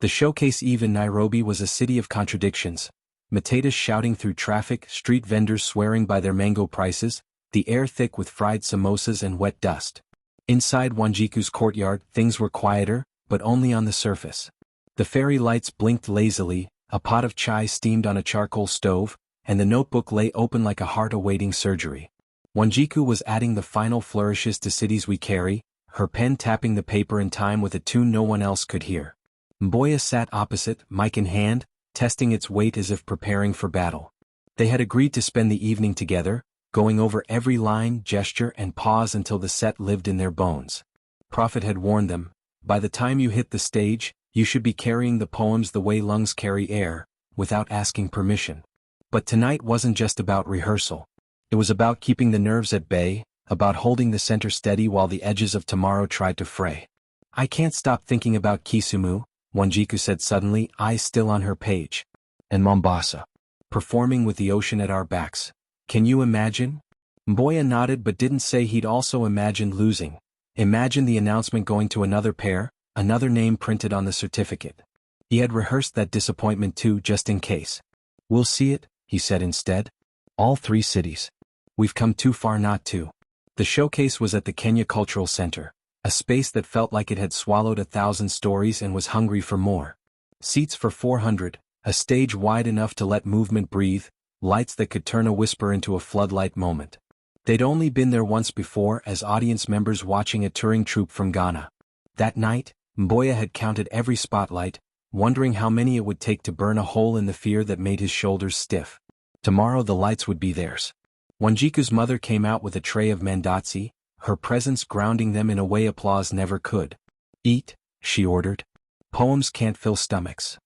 The showcase eve in Nairobi was a city of contradictions. Matatas shouting through traffic, street vendors swearing by their mango prices, the air thick with fried samosas and wet dust. Inside Wanjiku's courtyard, things were quieter, but only on the surface. The fairy lights blinked lazily, a pot of chai steamed on a charcoal stove, and the notebook lay open like a heart awaiting surgery. Wanjiku was adding the final flourishes to Cities We Carry, her pen tapping the paper in time with a tune no one else could hear. Mboya sat opposite, mic in hand, testing its weight as if preparing for battle. They had agreed to spend the evening together, going over every line, gesture and pause until the set lived in their bones. Prophet had warned them, by the time you hit the stage, you should be carrying the poems the way lungs carry air, without asking permission. But tonight wasn't just about rehearsal. It was about keeping the nerves at bay, about holding the center steady while the edges of tomorrow tried to fray. I can't stop thinking about Kisumu, Wanjiku said suddenly, eyes still on her page. And Mombasa. Performing with the ocean at our backs. Can you imagine? Mboya nodded but didn't say he'd also imagined losing. Imagine the announcement going to another pair, another name printed on the certificate. He had rehearsed that disappointment too, just in case. We'll see it, he said instead. All 3 cities. We've come too far not to. The showcase was at the Kenya Cultural Center, a space that felt like it had swallowed 1,000 stories and was hungry for more. Seats for 400, a stage wide enough to let movement breathe, lights that could turn a whisper into a floodlight moment. They'd only been there once before as audience members watching a touring troupe from Ghana. That night, Mboya had counted every spotlight, wondering how many it would take to burn a hole in the fear that made his shoulders stiff. Tomorrow the lights would be theirs. Wanjiku's mother came out with a tray of mandatsi, her presence grounding them in a way applause never could. Eat, she ordered. Poems can't fill stomachs.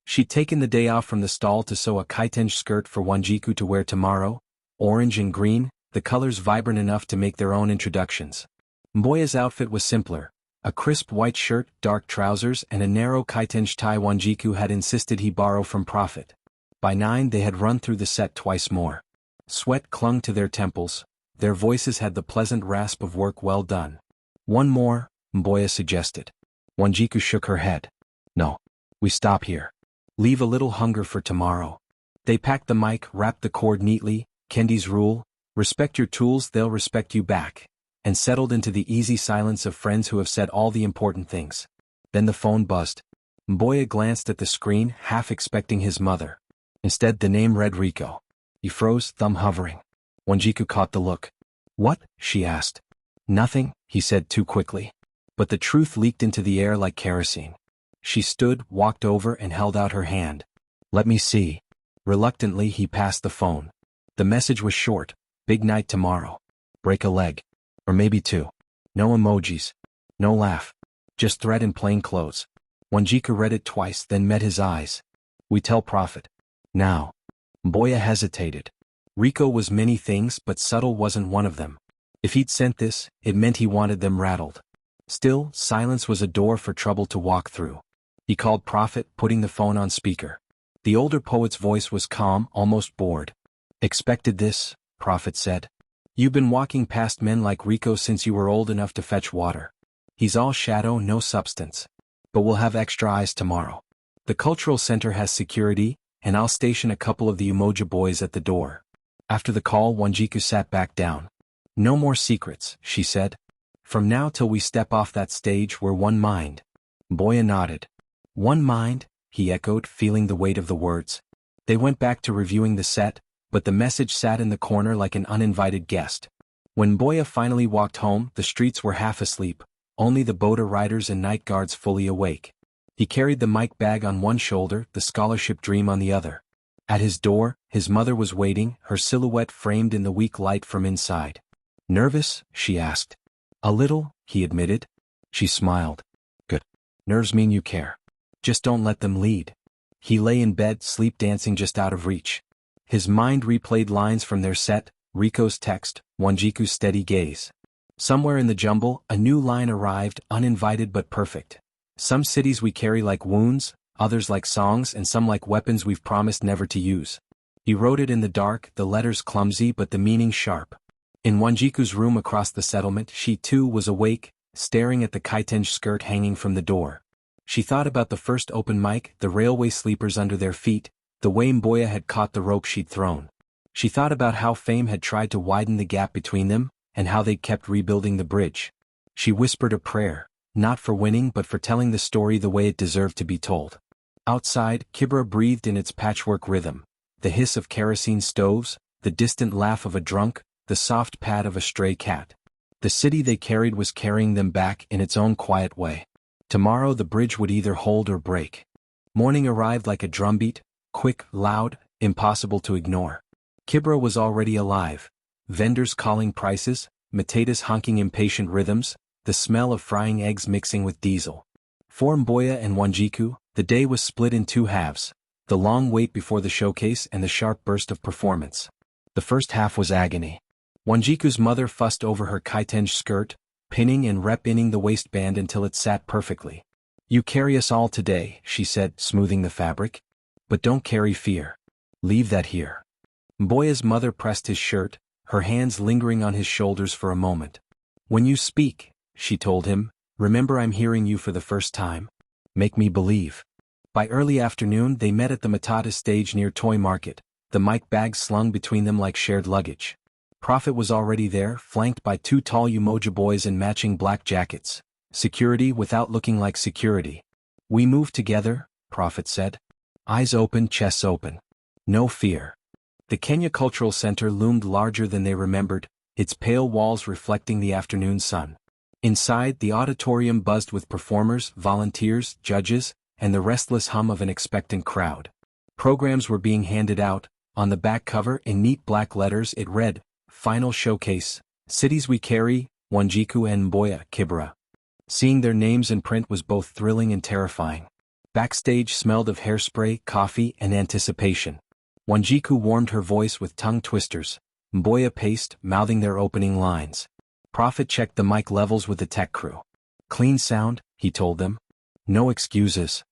She'd taken the day off from the stall to sew a kaitenj skirt for Wanjiku to wear tomorrow, orange and green, the colors vibrant enough to make their own introductions. Mboya's outfit was simpler, a crisp white shirt, dark trousers and a narrow kaitenj tie Wanjiku had insisted he borrow from Prophet. By 9 they had run through the set twice more. Sweat clung to their temples, their voices had the pleasant rasp of work well done. One more, Mboya suggested. Wanjiku shook her head. No. We stop here. Leave a little hunger for tomorrow. They packed the mic, wrapped the cord neatly, Kendi's rule, respect your tools, they'll respect you back, and settled into the easy silence of friends who have said all the important things. Then the phone buzzed. Mboya glanced at the screen, half expecting his mother. Instead the name read Rico. He froze, thumb hovering. Wanjiku caught the look. What? She asked. Nothing, he said too quickly. But the truth leaked into the air like kerosene. She stood, walked over and held out her hand. Let me see. Reluctantly he passed the phone. The message was short. Big night tomorrow. Break a leg. Or maybe 2. No emojis. No laugh. Just threat in plain clothes. Wanjiku read it twice, then met his eyes. We tell Prophet. Now. Mboya hesitated. Rico was many things, but subtle wasn't one of them. If he'd sent this, it meant he wanted them rattled. Still, silence was a door for trouble to walk through. He called Prophet, putting the phone on speaker. The older poet's voice was calm, almost bored. Expected this, Prophet said. You've been walking past men like Rico since you were old enough to fetch water. He's all shadow, no substance. But we'll have extra eyes tomorrow. The cultural center has security, and I'll station a couple of the Umoja boys at the door. After the call, Wanjiku sat back down. No more secrets, she said. From now till we step off that stage we're one mind. Mboya nodded. One mind, he echoed, feeling the weight of the words. They went back to reviewing the set, but the message sat in the corner like an uninvited guest. When Mboya finally walked home, the streets were half asleep, only the boater riders and night guards fully awake. He carried the mic bag on one shoulder, the scholarship dream on the other. At his door, his mother was waiting, her silhouette framed in the weak light from inside. Nervous? She asked. A little, he admitted. She smiled. Good. Nerves mean you care. Just don't let them lead. He lay in bed, sleep dancing just out of reach. His mind replayed lines from their set, Rico's text, Wanjiku's steady gaze. Somewhere in the jumble, a new line arrived, uninvited but perfect. Some cities we carry like wounds, others like songs, and some like weapons we've promised never to use. He wrote it in the dark, the letters clumsy but the meaning sharp. In Wanjiku's room across the settlement, she too was awake, staring at the kaitenj skirt hanging from the door. She thought about the first open mic, the railway sleepers under their feet, the way Mboya had caught the rope she'd thrown. She thought about how fame had tried to widen the gap between them, and how they'd kept rebuilding the bridge. She whispered a prayer, not for winning but for telling the story the way it deserved to be told. Outside, Kibera breathed in its patchwork rhythm, the hiss of kerosene stoves, the distant laugh of a drunk, the soft pad of a stray cat. The city they carried was carrying them back in its own quiet way. Tomorrow the bridge would either hold or break. Morning arrived like a drumbeat, quick, loud, impossible to ignore. Kibera was already alive. Vendors calling prices, Matatas honking impatient rhythms, the smell of frying eggs mixing with diesel. For Mboya and Wanjiku, the day was split in two halves, the long wait before the showcase and the sharp burst of performance. The first half was agony. Wanjiku's mother fussed over her kaitenj skirt, pinning and rep-inning the waistband until it sat perfectly. "You carry us all today," she said, smoothing the fabric. "But don't carry fear. Leave that here." Mboya's mother pressed his shirt, her hands lingering on his shoulders for a moment. "When you speak," she told him, "remember I'm hearing you for the first time. Make me believe." By early afternoon they met at the Matata stage near Toy Market, the mic bags slung between them like shared luggage. Prophet was already there, flanked by two tall Umoja boys in matching black jackets. Security without looking like security. "We move together," Prophet said. Eyes open, chests open. No fear. The Kenya Cultural Center loomed larger than they remembered, its pale walls reflecting the afternoon sun. Inside, the auditorium buzzed with performers, volunteers, judges, and the restless hum of an expectant crowd. Programs were being handed out. On the back cover, in neat black letters, it read, "Final Showcase, Cities We Carry, Wanjiku and Mboya, Kibera." Seeing their names in print was both thrilling and terrifying. Backstage smelled of hairspray, coffee, and anticipation. Wanjiku warmed her voice with tongue twisters. Mboya paced, mouthing their opening lines. Prophet checked the mic levels with the tech crew. "Clean sound," he told them. "No excuses."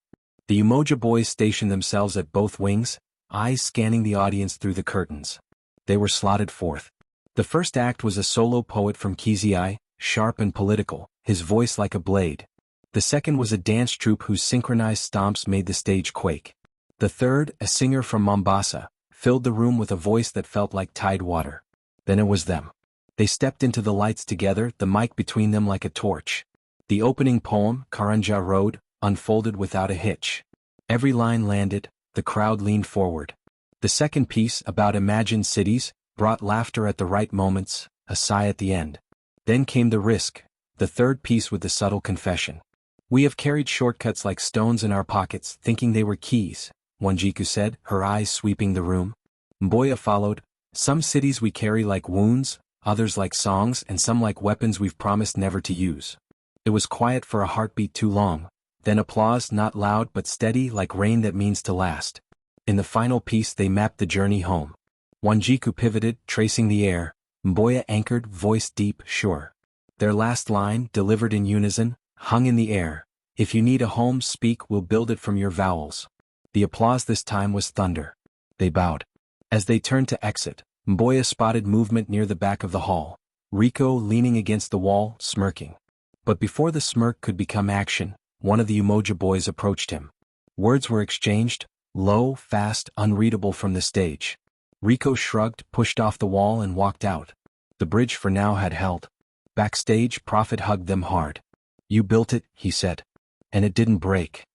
The Umoja boys stationed themselves at both wings, eyes scanning the audience through the curtains. They were slotted forth. The first act was a solo poet from Kizii, sharp and political, his voice like a blade. The second was a dance troupe whose synchronized stomps made the stage quake. The third, a singer from Mombasa, filled the room with a voice that felt like tide water. Then it was them. They stepped into the lights together, the mic between them like a torch. The opening poem, Karanja Road, unfolded without a hitch. Every line landed, the crowd leaned forward. The second piece, about imagined cities, brought laughter at the right moments, a sigh at the end. Then came the risk, the third piece with the subtle confession. "We have carried shortcuts like stones in our pockets, thinking they were keys," Wanjiku said, her eyes sweeping the room. Mboya followed, "Some cities we carry like wounds, others like songs, and some like weapons we've promised never to use." It was quiet for a heartbeat too long, then applause, not loud but steady like rain that means to last. In the final piece they mapped the journey home. Wanjiku pivoted, tracing the air. Mboya anchored, voice deep, sure. Their last line, delivered in unison, hung in the air. "If you need a home, speak, we'll build it from your vowels." The applause this time was thunder. They bowed. As they turned to exit, Mboya spotted movement near the back of the hall. Rico leaning against the wall, smirking. But before the smirk could become action, one of the Umoja boys approached him. Words were exchanged, low, fast, unreadable from the stage. Rico shrugged, pushed off the wall and walked out. The bridge for now had held. Backstage, Prophet hugged them hard. "You built it," he said. "And it didn't break."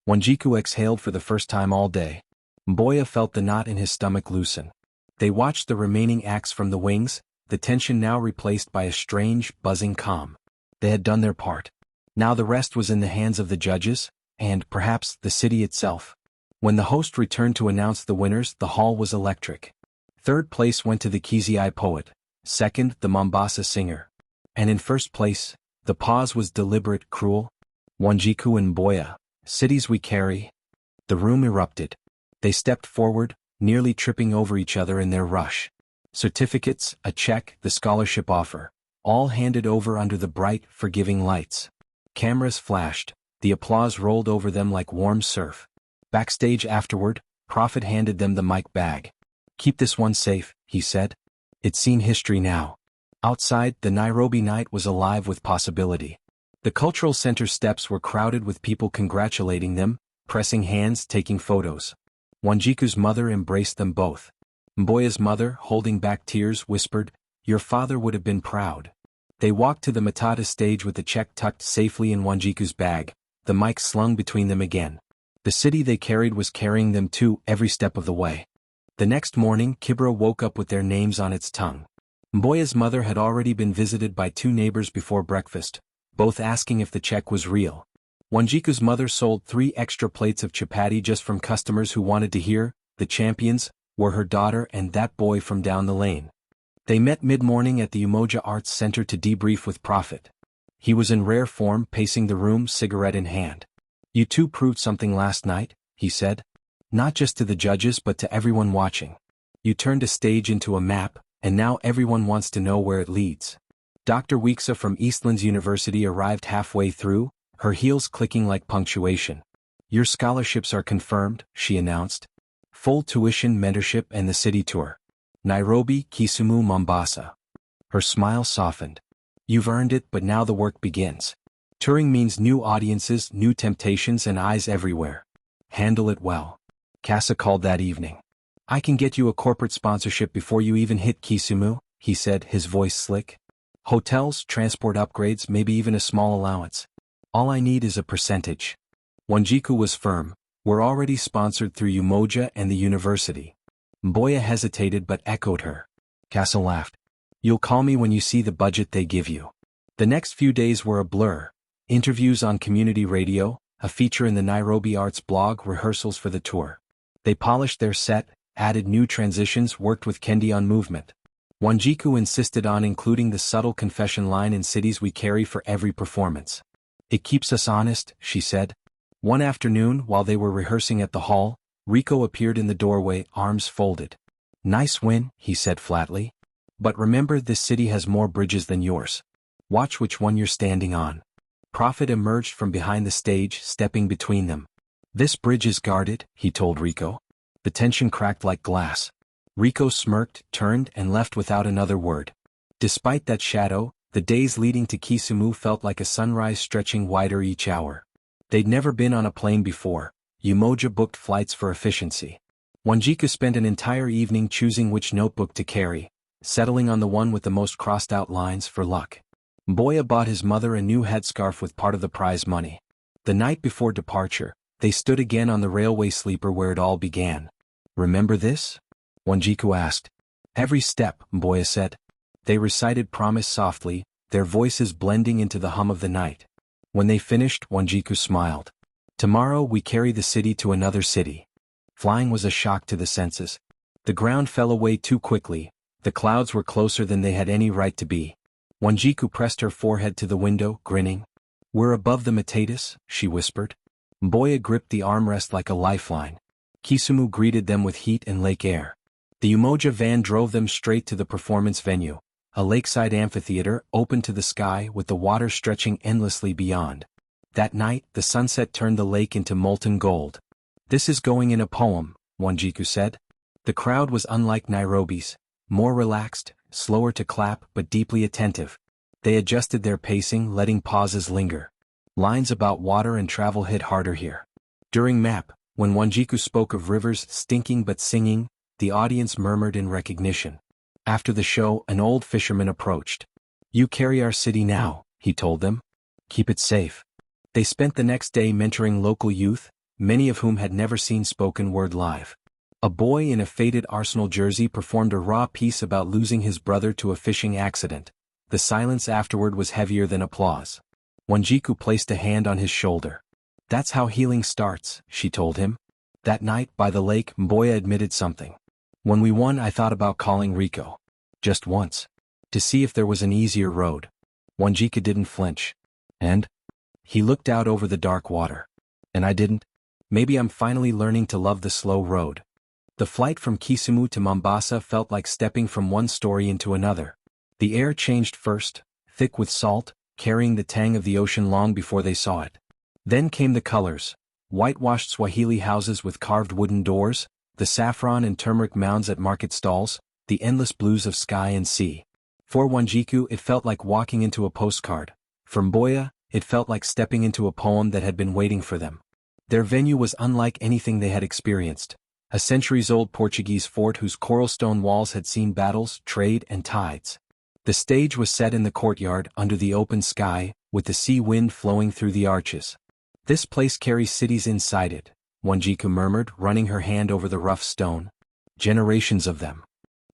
Wanjiku exhaled for the first time all day. Mboya felt the knot in his stomach loosen. They watched the remaining acts from the wings, the tension now replaced by a strange, buzzing calm. They had done their part. Now the rest was in the hands of the judges, and, perhaps, the city itself. When the host returned to announce the winners, the hall was electric. Third place went to the Kizii poet, second, the Mombasa singer. And in first place, the pause was deliberate, cruel. "Wanjiku and Mboya, cities we carry." The room erupted. They stepped forward, nearly tripping over each other in their rush. Certificates, a check, the scholarship offer, all handed over under the bright, forgiving lights. Cameras flashed, the applause rolled over them like warm surf. Backstage afterward, Prophet handed them the mic bag. "Keep this one safe," he said. "It's seen history now." Outside, the Nairobi night was alive with possibility. The cultural center steps were crowded with people congratulating them, pressing hands, taking photos. Wanjiku's mother embraced them both. Mboya's mother, holding back tears, whispered, "Your father would have been proud." They walked to the Matata stage with the check tucked safely in Wanjiku's bag, the mic slung between them again. The city they carried was carrying them too, every step of the way. The next morning, Kibera woke up with their names on its tongue. Mboya's mother had already been visited by two neighbors before breakfast, both asking if the check was real. Wanjiku's mother sold 3 extra plates of chapati just from customers who wanted to hear, the champions were her daughter and that boy from down the lane. They met mid-morning at the Umoja Arts Center to debrief with Prophet. He was in rare form, pacing the room, cigarette in hand. "You two proved something last night," he said. "Not just to the judges but to everyone watching. You turned a stage into a map, and now everyone wants to know where it leads." Dr. Weeksa from Eastlands University arrived halfway through, her heels clicking like punctuation. "Your scholarships are confirmed," she announced. "Full tuition, mentorship and the city tour. Nairobi, Kisumu, Mombasa." Her smile softened. "You've earned it, but now the work begins. Touring means new audiences, new temptations and eyes everywhere. Handle it well." Casa called that evening. "I can get you a corporate sponsorship before you even hit Kisumu," he said, his voice slick. "Hotels, transport upgrades, maybe even a small allowance. All I need is a percentage." Wanjiku was firm. "We're already sponsored through Umoja and the university." Mboya hesitated but echoed her. Casa laughed. "You'll call me when you see the budget they give you." The next few days were a blur. Interviews on community radio, a feature in the Nairobi Arts blog, rehearsals for the tour. They polished their set, added new transitions, worked with Kendi on movement. Wanjiku insisted on including the subtle confession line in cities we carry for every performance. "It keeps us honest," she said. One afternoon, while they were rehearsing at the hall, Rico appeared in the doorway, arms folded. "Nice win," he said flatly. "But remember, this city has more bridges than yours. Watch which one you're standing on." Prophet emerged from behind the stage, stepping between them. "This bridge is guarded," he told Rico. The tension cracked like glass. Rico smirked, turned, and left without another word. Despite that shadow, the days leading to Kisumu felt like a sunrise stretching wider each hour. They'd never been on a plane before. Umoja booked flights for efficiency. Wanjiku spent an entire evening choosing which notebook to carry, settling on the one with the most crossed-out lines for luck. Mboya bought his mother a new headscarf with part of the prize money. The night before departure, they stood again on the railway sleeper where it all began. "Remember this?" Wanjiku asked. "Every step," Mboya said. They recited Promise softly, their voices blending into the hum of the night. When they finished, Wanjiku smiled. "Tomorrow we carry the city to another city." Flying was a shock to the senses. The ground fell away too quickly, the clouds were closer than they had any right to be. Wanjiku pressed her forehead to the window, grinning. "We're above the Matatus," she whispered. Mboya gripped the armrest like a lifeline. Kisumu greeted them with heat and lake air. The Umoja van drove them straight to the performance venue, a lakeside amphitheater open to the sky with the water stretching endlessly beyond. That night, the sunset turned the lake into molten gold. "This is going in a poem," Wanjiku said. The crowd was unlike Nairobi's, more relaxed, slower to clap but deeply attentive. They adjusted their pacing, letting pauses linger. Lines about water and travel hit harder here. During MAP, when Wanjiku spoke of rivers stinking but singing, the audience murmured in recognition. After the show, an old fisherman approached. "You carry our city now," he told them. "Keep it safe." They spent the next day mentoring local youth, many of whom had never seen spoken word live. A boy in a faded Arsenal jersey performed a raw piece about losing his brother to a fishing accident. The silence afterward was heavier than applause. Wanjiku placed a hand on his shoulder. "That's how healing starts," she told him. That night, by the lake, Mboya admitted something. "When we won, I thought about calling Rico. Just once. To see if there was an easier road." Wanjiku didn't flinch. "And?" He looked out over the dark water. "And I didn't. Maybe I'm finally learning to love the slow road." The flight from Kisumu to Mombasa felt like stepping from one story into another. The air changed first, thick with salt, carrying the tang of the ocean long before they saw it. Then came the colors: whitewashed Swahili houses with carved wooden doors, the saffron and turmeric mounds at market stalls, the endless blues of sky and sea. For Wanjiku, it felt like walking into a postcard. For Mboya, it felt like stepping into a poem that had been waiting for them. Their venue was unlike anything they had experienced. A centuries-old Portuguese fort whose coral stone walls had seen battles, trade, and tides. The stage was set in the courtyard, under the open sky, with the sea wind flowing through the arches. "This place carries cities inside it," Wanjiku murmured, running her hand over the rough stone. "Generations of them."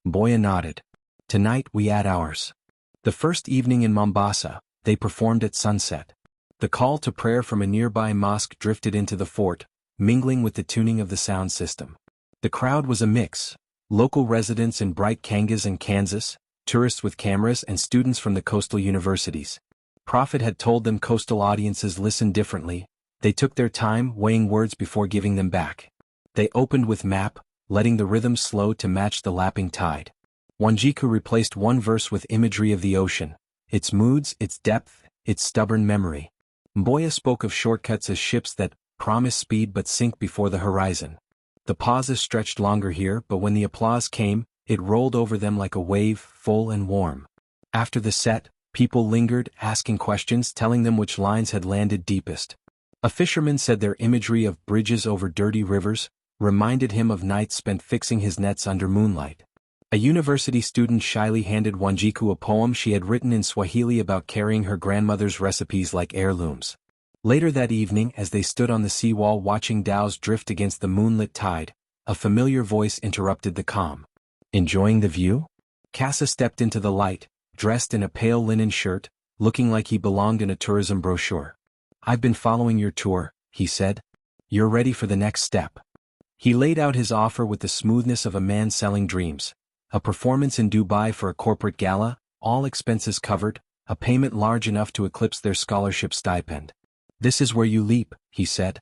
Mboya nodded. "Tonight we add ours." The first evening in Mombasa, they performed at sunset. The call to prayer from a nearby mosque drifted into the fort, mingling with the tuning of the sound system. The crowd was a mix: local residents in bright Kangas and Kansas, tourists with cameras, and students from the coastal universities. Prophet had told them coastal audiences listen differently. They took their time, weighing words before giving them back. They opened with map, letting the rhythm slow to match the lapping tide. Wanjiku replaced one verse with imagery of the ocean, its moods, its depth, its stubborn memory. Mboya spoke of shortcuts as ships that promise speed but sink before the horizon. The pauses stretched longer here, but when the applause came, it rolled over them like a wave, full and warm. After the set, people lingered, asking questions, telling them which lines had landed deepest. A fisherman said their imagery of bridges over dirty rivers reminded him of nights spent fixing his nets under moonlight. A university student shyly handed Wanjiku a poem she had written in Swahili about carrying her grandmother's recipes like heirlooms. Later that evening, as they stood on the seawall watching dhows drift against the moonlit tide, a familiar voice interrupted the calm. "Enjoying the view?" Casa stepped into the light, dressed in a pale linen shirt, looking like he belonged in a tourism brochure. "I've been following your tour," he said. "You're ready for the next step." He laid out his offer with the smoothness of a man selling dreams. A performance in Dubai for a corporate gala, all expenses covered, a payment large enough to eclipse their scholarship stipend. "This is where you leap," he said.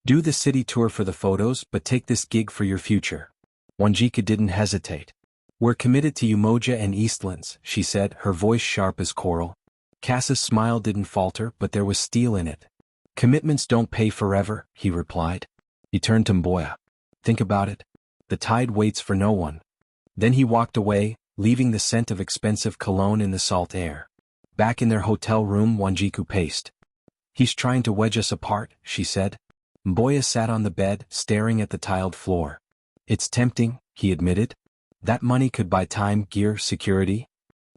"Do the city tour for the photos, but take this gig for your future." Wanjiku didn't hesitate. "We're committed to Umoja and Eastlands," she said, her voice sharp as coral. Cass's smile didn't falter, but there was steel in it. "Commitments don't pay forever," he replied. He turned to Mboya. "Think about it. The tide waits for no one." Then he walked away, leaving the scent of expensive cologne in the salt air. Back in their hotel room, Wanjiku paced. "He's trying to wedge us apart," she said. Mboya sat on the bed, staring at the tiled floor. "It's tempting," he admitted. "That money could buy time, gear, security."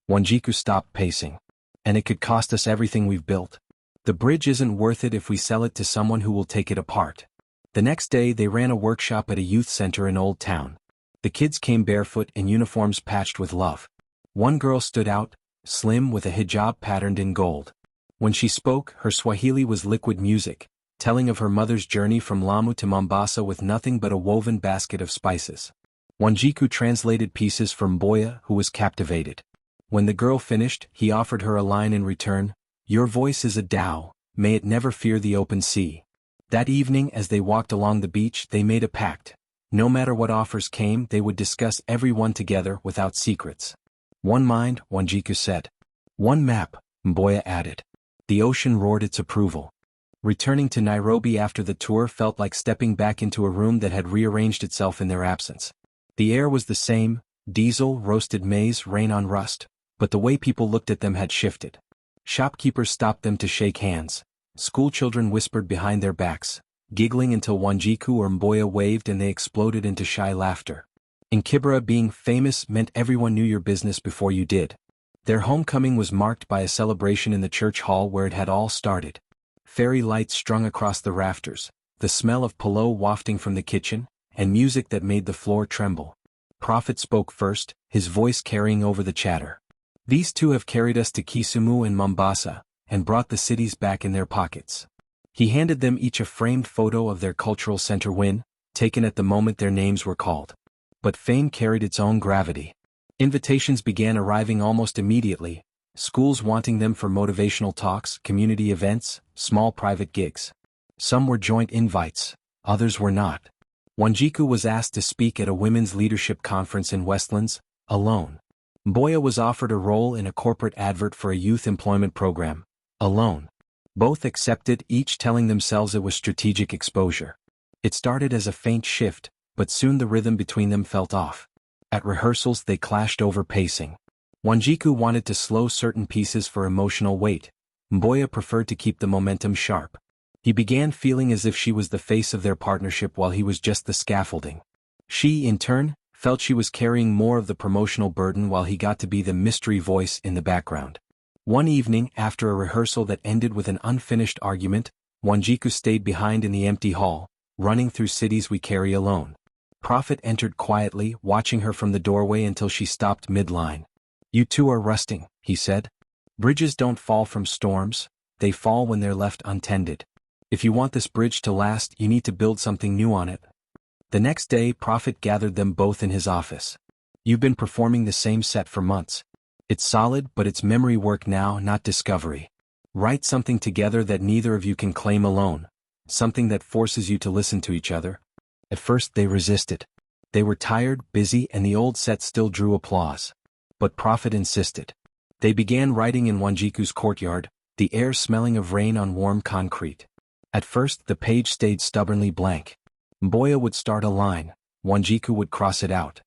Wanjiku stopped pacing. "And it could cost us everything we've built. The bridge isn't worth it if we sell it to someone who will take it apart." The next day they ran a workshop at a youth center in Old Town. The kids came barefoot in uniforms patched with love. One girl stood out, slim with a hijab patterned in gold. When she spoke, her Swahili was liquid music, telling of her mother's journey from Lamu to Mombasa with nothing but a woven basket of spices. Wanjiku translated pieces for Mboya, who was captivated. When the girl finished, he offered her a line in return: "Your voice is a dhow, may it never fear the open sea." That evening, as they walked along the beach, they made a pact. No matter what offers came, they would discuss every one together without secrets. "One mind," Wanjiku said. "One map," Mboya added. The ocean roared its approval. Returning to Nairobi after the tour felt like stepping back into a room that had rearranged itself in their absence. The air was the same: diesel, roasted maize, rain on rust, but the way people looked at them had shifted. Shopkeepers stopped them to shake hands. Schoolchildren whispered behind their backs, giggling until Wanjiku or Mboya waved and they exploded into shy laughter. In Kibera, being famous meant everyone knew your business before you did. Their homecoming was marked by a celebration in the church hall where it had all started. Fairy lights strung across the rafters, the smell of polo wafting from the kitchen, and music that made the floor tremble. Prophet spoke first, his voice carrying over the chatter. "These two have carried us to Kisumu and Mombasa, and brought the cities back in their pockets." He handed them each a framed photo of their cultural center win, taken at the moment their names were called. But fame carried its own gravity. Invitations began arriving almost immediately, schools wanting them for motivational talks, community events, small private gigs. Some were joint invites, others were not. Wanjiku was asked to speak at a women's leadership conference in Westlands, alone. Mboya was offered a role in a corporate advert for a youth employment program, alone. Both accepted, each telling themselves it was strategic exposure. It started as a faint shift, but soon the rhythm between them felt off. At rehearsals they clashed over pacing. Wanjiku wanted to slow certain pieces for emotional weight. Mboya preferred to keep the momentum sharp. He began feeling as if she was the face of their partnership while he was just the scaffolding. She, in turn, felt she was carrying more of the promotional burden while he got to be the mystery voice in the background. One evening, after a rehearsal that ended with an unfinished argument, Wanjiku stayed behind in the empty hall, running through cities we carry alone. Prophet entered quietly, watching her from the doorway until she stopped mid-line. "You two are rusting," he said. "Bridges don't fall from storms, they fall when they're left untended. If you want this bridge to last, you need to build something new on it. The next day, Prophet gathered them both in his office. You've been performing the same set for months. It's solid, but it's memory work now, not discovery. Write something together that neither of you can claim alone. Something that forces you to listen to each other. At first they resisted. They were tired, busy, and the old set still drew applause. But Prophet insisted. They began writing in Wanjiku's courtyard, the air smelling of rain on warm concrete. At first the page stayed stubbornly blank. Mboya would start a line, Wanjiku would cross it out.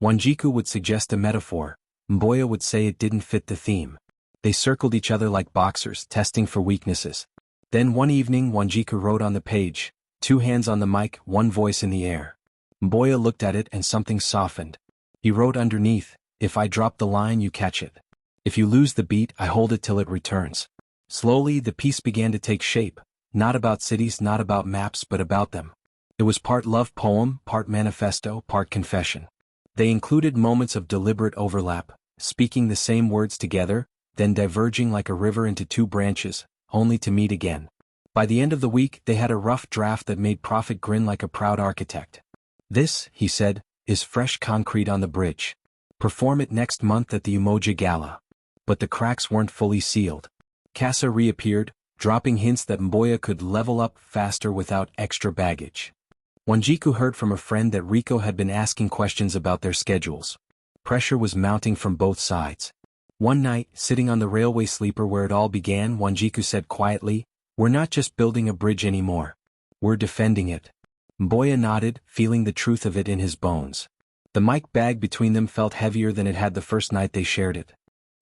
Wanjiku would suggest a metaphor, Mboya would say it didn't fit the theme. They circled each other like boxers, testing for weaknesses. Then one evening Wanjiku wrote on the page, 2 hands on the mic, 1 voice in the air. Mboya looked at it and something softened. He wrote underneath, if I drop the line you catch it. If you lose the beat I hold it till it returns. Slowly the piece began to take shape, not about cities, not about maps, but about them. It was part love poem, part manifesto, part confession. They included moments of deliberate overlap, speaking the same words together, then diverging like a river into 2 branches, only to meet again. By the end of the week they had a rough draft that made Prophet grin like a proud architect. This, he said, is fresh concrete on the bridge. Perform it next month at the Umoja Gala. But the cracks weren't fully sealed. Kassa reappeared, dropping hints that Mboya could level up faster without extra baggage. Wanjiku heard from a friend that Rico had been asking questions about their schedules. Pressure was mounting from both sides. One night, sitting on the railway sleeper where it all began, Wanjiku said quietly, "We're not just building a bridge anymore. We're defending it." Mboya nodded, feeling the truth of it in his bones. The mic bag between them felt heavier than it had the first night they shared it.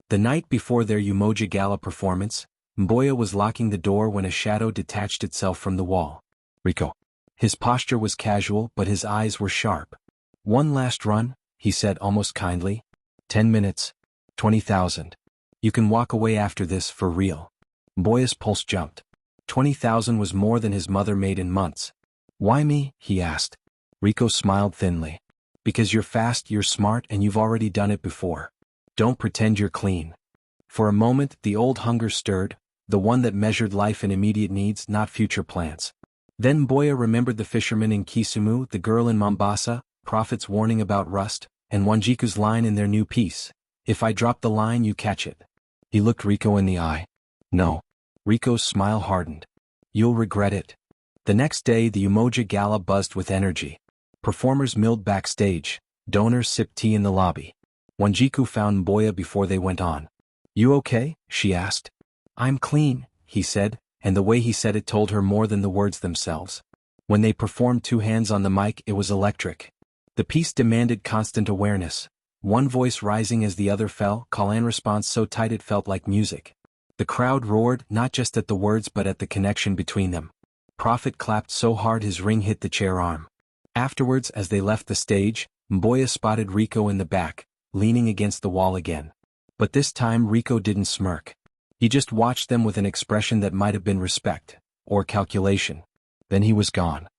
The night before their Umoja Gala performance, Mboya was locking the door when a shadow detached itself from the wall. Rico. His posture was casual, but his eyes were sharp. "One last run," he said almost kindly. 10 minutes. 20,000. You can walk away after this for real. Mboya's pulse jumped. 20,000 was more than his mother made in months. "Why me?" he asked. Rico smiled thinly. "Because you're fast, you're smart, and you've already done it before. Don't pretend you're clean." For a moment the old hunger stirred, the one that measured life in immediate needs, not future plans. Then Mboya remembered the fisherman in Kisumu, the girl in Mombasa, Prophet's warning about rust, and Wanjiku's line in their new piece, "If I drop the line you catch it." He looked Rico in the eye. "No." Rico's smile hardened. "You'll regret it." The next day the Umoja Gala buzzed with energy. Performers milled backstage, donors sipped tea in the lobby. Wanjiku found Mboya before they went on. "You okay?" she asked. "I'm clean," he said, and the way he said it told her more than the words themselves. When they performed 2 hands on the mic it was electric. The piece demanded constant awareness, one voice rising as the other fell, call and response so tight it felt like music. The crowd roared, not just at the words but at the connection between them. Prophet clapped so hard his ring hit the chair arm. Afterwards, as they left the stage, Mboya spotted Rico in the back, leaning against the wall again. But this time Rico didn't smirk. He just watched them with an expression that might have been respect, or calculation. Then he was gone.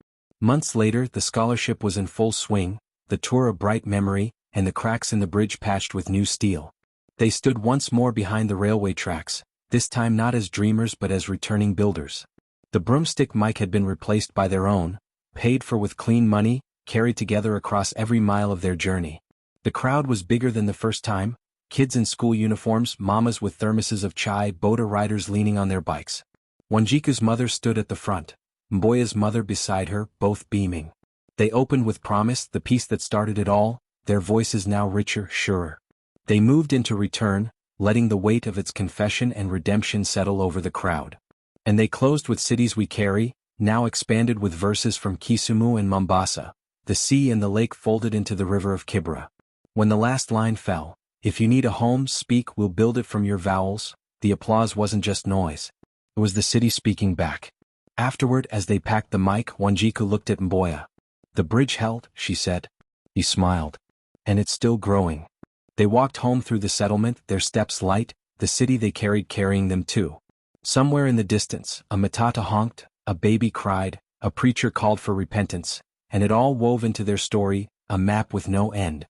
Months later the scholarship was in full swing, the tour a bright memory, and the cracks in the bridge patched with new steel. They stood once more behind the railway tracks, this time not as dreamers but as returning builders. The broomstick mic had been replaced by their own, paid for with clean money, carried together across every mile of their journey. The crowd was bigger than the first time. Kids in school uniforms, mamas with thermoses of chai, boda riders leaning on their bikes. Wanjiku's mother stood at the front, Mboya's mother beside her, both beaming. They opened with Promise, the piece that started it all, their voices now richer, surer. They moved into Return, letting the weight of its confession and redemption settle over the crowd. And they closed with Cities We Carry, now expanded with verses from Kisumu and Mombasa, the sea and the lake folded into the river of Kibera. When the last line fell, "If you need a home, speak, we'll build it from your vowels," the applause wasn't just noise. It was the city speaking back. Afterward, as they packed the mic, Wanjiku looked at Mboya. "The bridge held," she said. He smiled. "And it's still growing." They walked home through the settlement, their steps light, the city they carried carrying them too. Somewhere in the distance, a matata honked, a baby cried, a preacher called for repentance, and it all wove into their story, a map with no end.